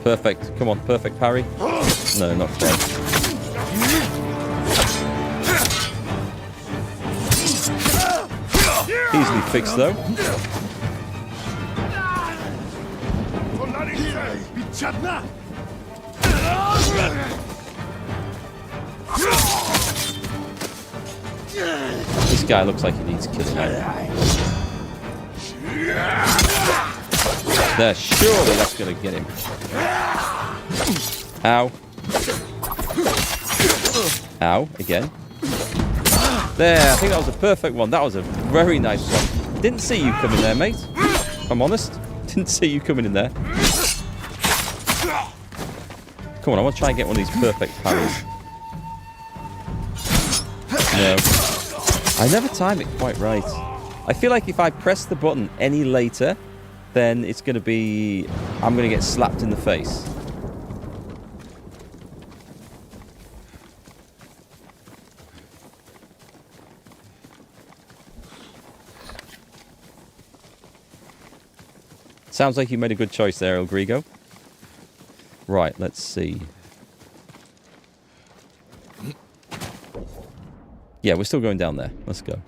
Perfect. Come on, perfect parry. No, not quite. Easily fixed though. This guy looks like he needs killing out. There, surely that's gonna get him. Ow. Ow, again. There, I think that was a perfect one. That was a very nice one. Didn't see you coming there, mate. If I'm honest. Didn't see you coming in there. Come on, I want to try and get one of these perfect parries. No. I never time it quite right. I feel like if I press the button any later, then it's going to be... I'm going to get slapped in the face. Sounds like you made a good choice there, El Grigo. Right, let's see. Yeah, we're still going down there. Let's go.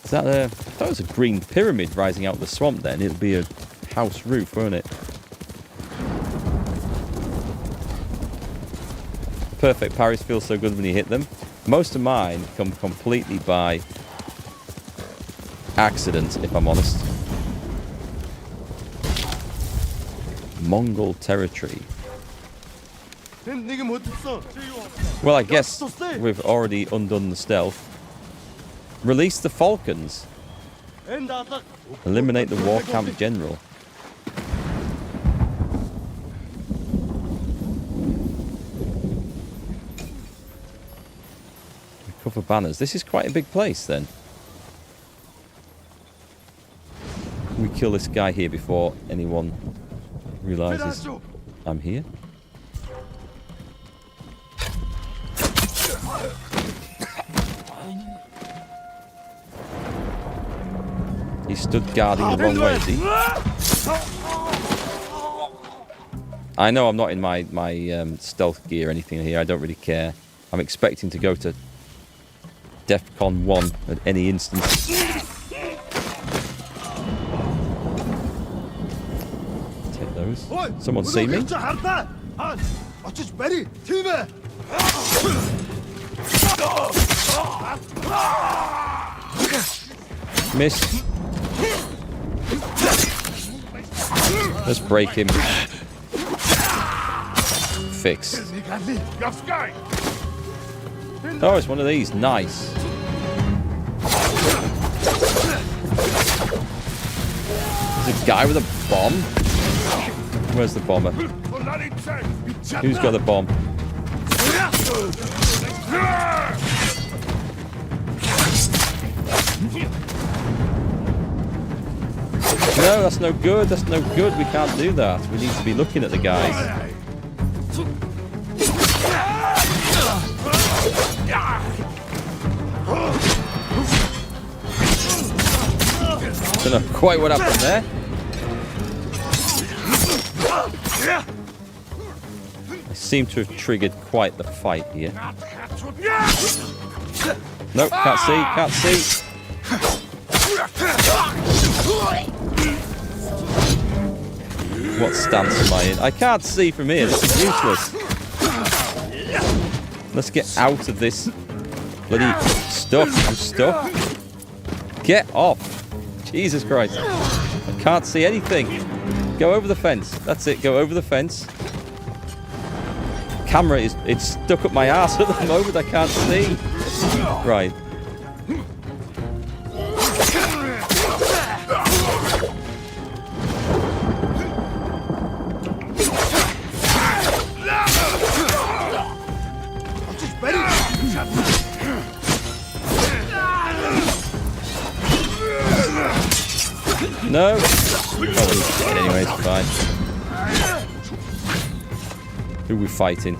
Is that a... That was a green pyramid rising out of the swamp then. It'll be a house roof, won't it? Perfect parries feel so good when you hit them. Most of mine come completely by accident, if I'm honest. Mongol territory. Well, I guess we've already undone the stealth. Release the falcons. Eliminate the war camp general. Recover banners. This is quite a big place then. We kill this guy here before anyone realizes I'm here. He stood guarding the wrong way, is he? I know I'm not in my stealth gear or anything here. I don't really care. I'm expecting to go to DEFCON 1 at any instance. Take those. Someone see me? Miss. Let's break him. Fix. Oh, it's one of these. Nice. There's a guy with a bomb. Where's the bomber? Who's got the bomb? No, that's no good. That's no good. We can't do that. We need to be looking at the guys. Don't know quite what happened there. I seem to have triggered quite the fight here. Nope, can't see, can't see. What stance am I in? I can't see from here. This is useless. Let's get out of this bloody stuff. I'm stuck. Get off. Jesus Christ. I can't see anything. Go over the fence. That's it. Go over the fence. Camera is... It's stuck up my ass at the moment. I can't see. Right. No! Oh, anyway, it's fine. Who are we fighting?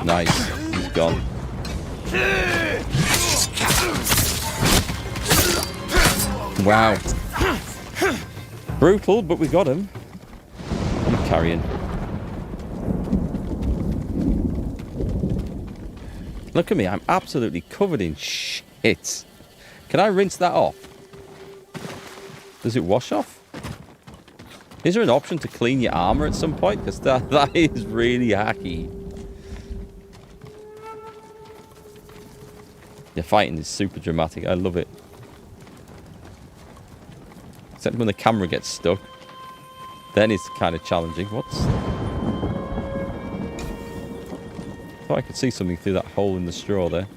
Nice. He's gone. Wow. Brutal, but we got him. You carrying. Look at me, I'm absolutely covered in shit. Can I rinse that off? Does it wash off? Is there an option to clean your armor at some point? Because that is really hacky. The fighting is super dramatic. I love it. Except when the camera gets stuck. Then it's kind of challenging. What's... I thought I could see something through that hole in the straw there.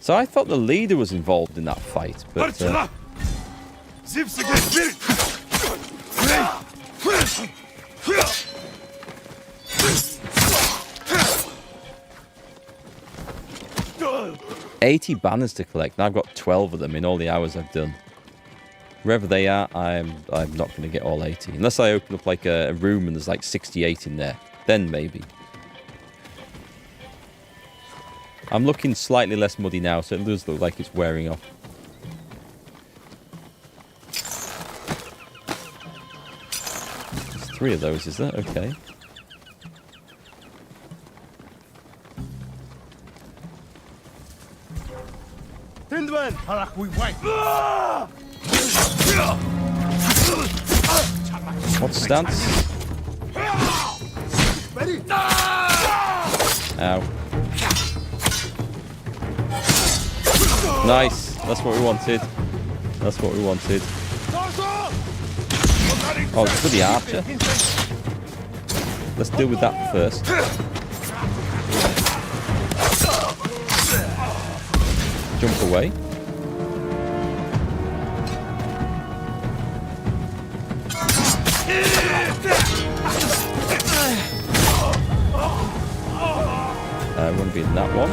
So I thought the leader was involved in that fight, but... 80 banners to collect, and I've got 12 of them in all the hours I've done. Wherever they are, I'm not going to get all 80. Unless I open up like a room and there's like 68 in there. Then maybe. I'm looking slightly less muddy now, so it does look like it's wearing off. There's 3 of those, is there? Okay. What stance? Ow. Nice. That's what we wanted. That's what we wanted. Oh, it's for the archer. Let's deal with that first. Jump away. I want to be in that one.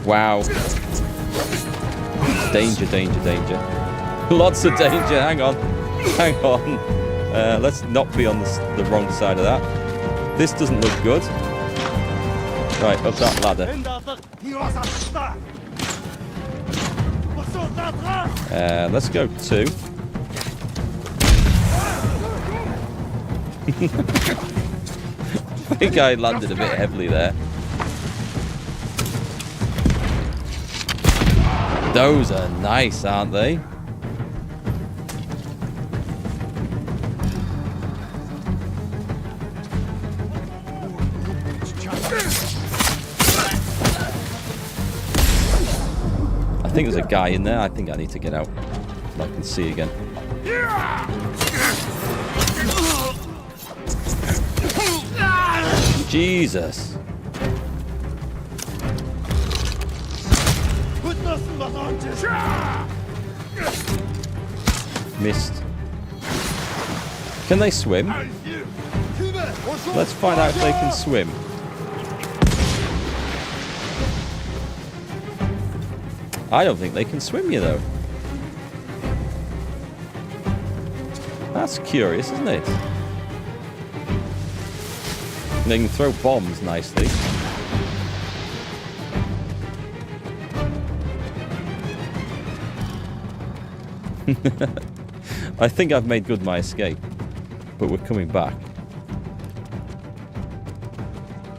Wow. Danger, danger, danger. Lots of danger. Hang on. Hang on. Let's not be on the wrong side of that. This doesn't look good. Right, up that ladder. Let's go 2. I think I landed a bit heavily there. Those are nice, aren't they? I think there's a guy in there. I think I need to get out. I can see again. Jesus. Missed. Can they swim? Let's find out if they can swim. I don't think they can swim, you know. That's curious, isn't it? They can throw bombs nicely. I think I've made good my escape, but we're coming back.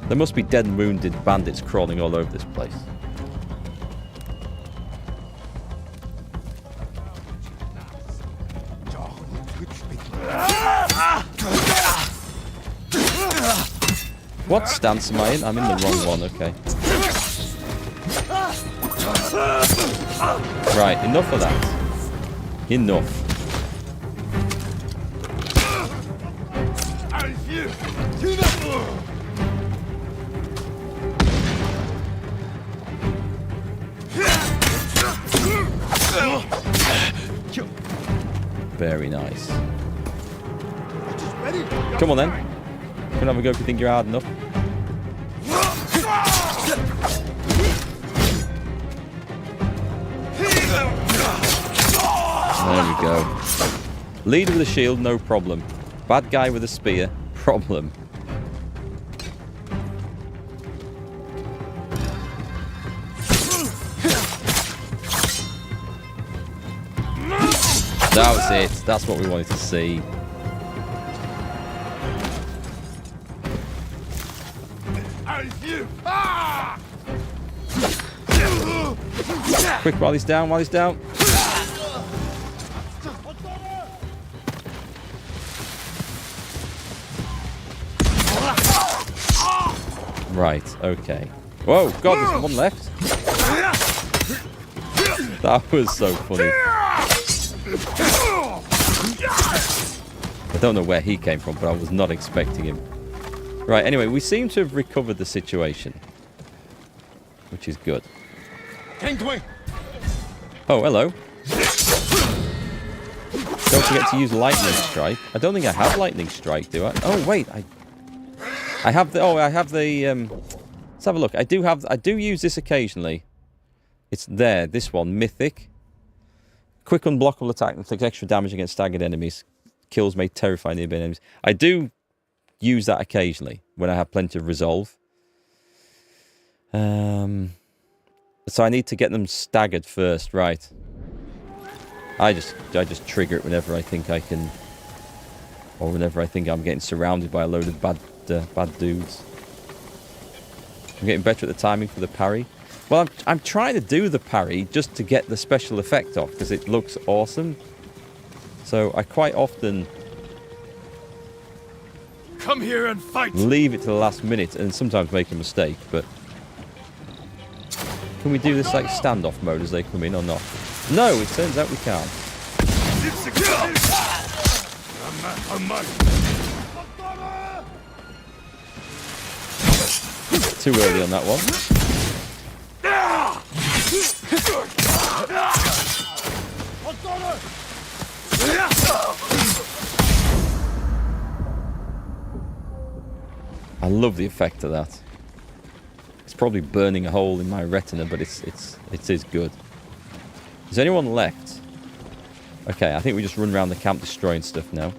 There must be dead and wounded bandits crawling all over this place. What stance am I in? I'm in the wrong one, okay. Right, enough of that. Enough. Very nice. Come on then. Come have a go if you think you're hard enough. There we go. Leader with a shield, no problem. Bad guy with a spear, problem. That was it. That's what we wanted to see. Quick, while he's down, while he's down. Right, okay. Whoa, God, there's one left. That was so funny. I don't know where he came from, but I was not expecting him. Right, anyway, we seem to have recovered the situation, which is good. Oh, hello. Don't forget to use lightning strike. I don't think I have lightning strike, do I? Oh, wait, I have the... Oh, I have the... let's have a look. I do use this occasionally. It's there, this one, Mythic. Quick unblockable attack inflicts extra damage against staggered enemies. Kills may terrify nearby enemies. I do use that occasionally when I have plenty of resolve. So I need to get them staggered first, right? I just trigger it whenever I think I can, or whenever I think I'm getting surrounded by a load of bad dudes. I'm getting better at the timing for the parry. Well, I'm trying to do the parry just to get the special effect off because it looks awesome. So I quite often come here and fight. Leave it to the last minute and sometimes make a mistake, but can we do this like standoff mode as they come in or not? No, it turns out we can't. Too early on that one. I love the effect of that. It's probably burning a hole in my retina, but it is good. Is anyone left? Okay, I think we just run around the camp destroying stuff now.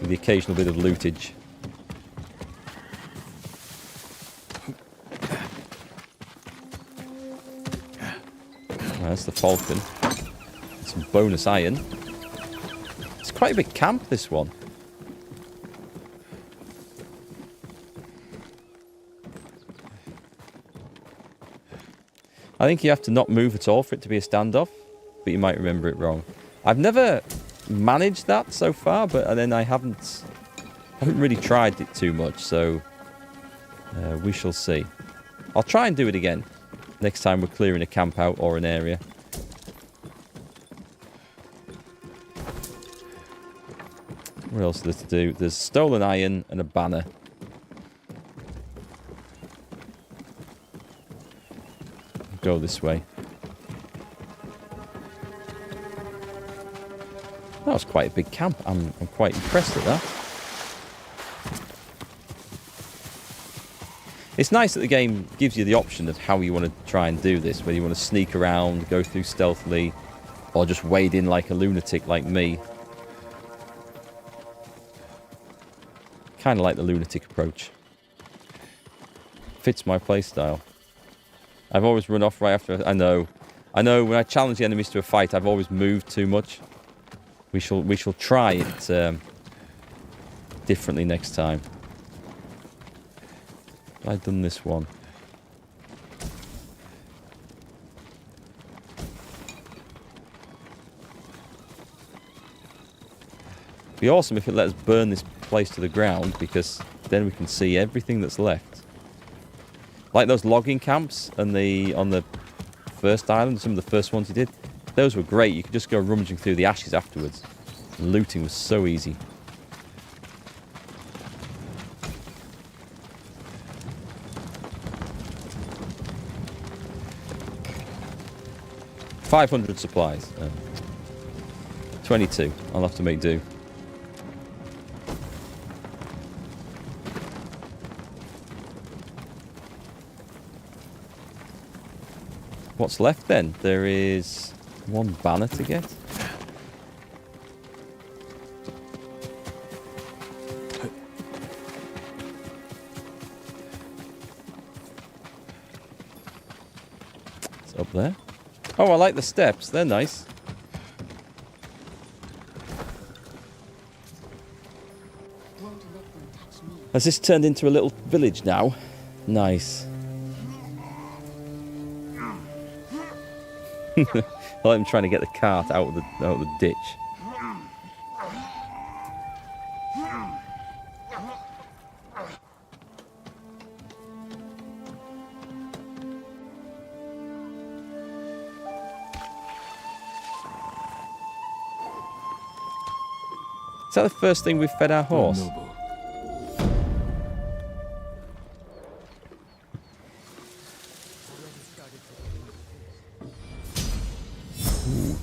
With the occasional bit of lootage. Right, that's the Falcon. Some bonus iron. It's quite a big camp, this one. I think you have to not move at all for it to be a standoff, but you might remember it wrong. I've never managed that so far, but then I haven't really tried it too much, so we shall see. I'll try and do it again next time we're clearing a camp out or an area. What else is there to do? There's stolen iron and a banner. Go this way. That was quite a big camp. I'm quite impressed at that. It's nice that the game gives you the option of how you want to try and do this, whether you want to sneak around, go through stealthily, or just wade in like a lunatic like me. Kind of like the lunatic approach. Fits my playstyle. I've always run off right after... I know, when I challenge the enemies to a fight, I've always moved too much. We shall try it differently next time. I've done this one. It'd be awesome if it let us burn this place to the ground, because then we can see everything that's left. Like those logging camps on the first island, some of the first ones you did. Those were great. You could just go rummaging through the ashes afterwards. Looting was so easy. 500 supplies. 22. I'll have to make do. What's left then? There is one banner to get. It's up there. Oh, I like the steps. They're nice. Has this turned into a little village now? Nice. I'm trying to get the cart out of the ditch. Is that the first thing we've fed our horse?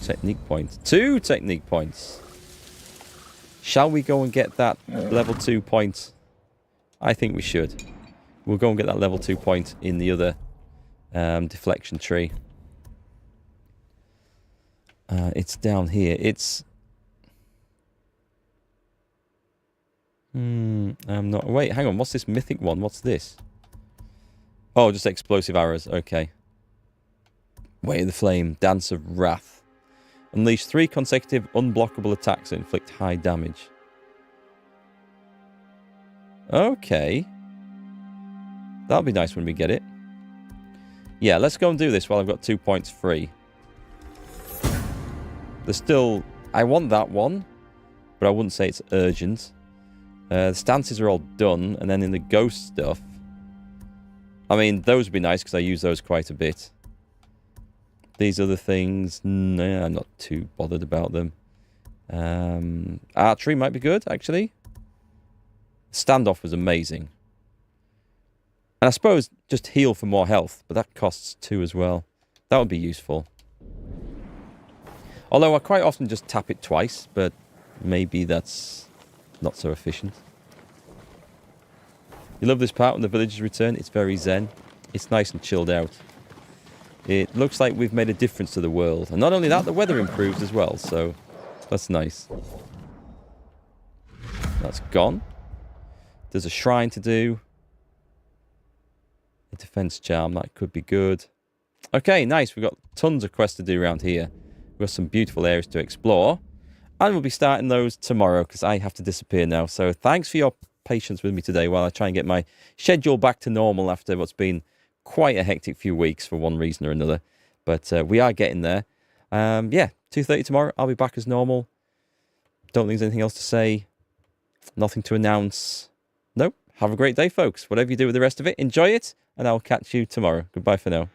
Technique points. 2 technique points. Shall we go and get that level 2 point? I think we should. We'll go and get that level 2 point in the other deflection tree. It's down here. It's... I'm not... Wait, hang on. What's this mythic one? What's this? Oh, just explosive arrows. Okay. Way of the Flame. Dance of Wrath. Unleash 3 consecutive unblockable attacks that inflict high damage. Okay. That'll be nice when we get it. Yeah, let's go and do this while I've got 2 points free. There's still... I want that one, but I wouldn't say it's urgent. The stances are all done, and then in the ghost stuff... I mean, those would be nice because I use those quite a bit. These other things, nah, I'm not too bothered about them. Archery might be good, actually. Standoff was amazing. And I suppose just heal for more health, but that costs 2 as well. That would be useful. Although I quite often just tap it twice, but maybe that's not so efficient. You love this part when the villagers return? It's very zen. It's nice and chilled out. It looks like we've made a difference to the world. And not only that, the weather improves as well, so that's nice. That's gone. There's a shrine to do. A defense charm, that could be good. Okay, nice. We've got tons of quests to do around here. We've got some beautiful areas to explore. And we'll be starting those tomorrow because I have to disappear now. So thanks for your patience with me today while I try and get my schedule back to normal after what's been quite a hectic few weeks for one reason or another. But we are getting there. Yeah, 2:30 tomorrow. I'll be back as normal. Don't think there's anything else to say. Nothing to announce. Nope. Have a great day, folks. Whatever you do with the rest of it, enjoy it. And I'll catch you tomorrow. Goodbye for now.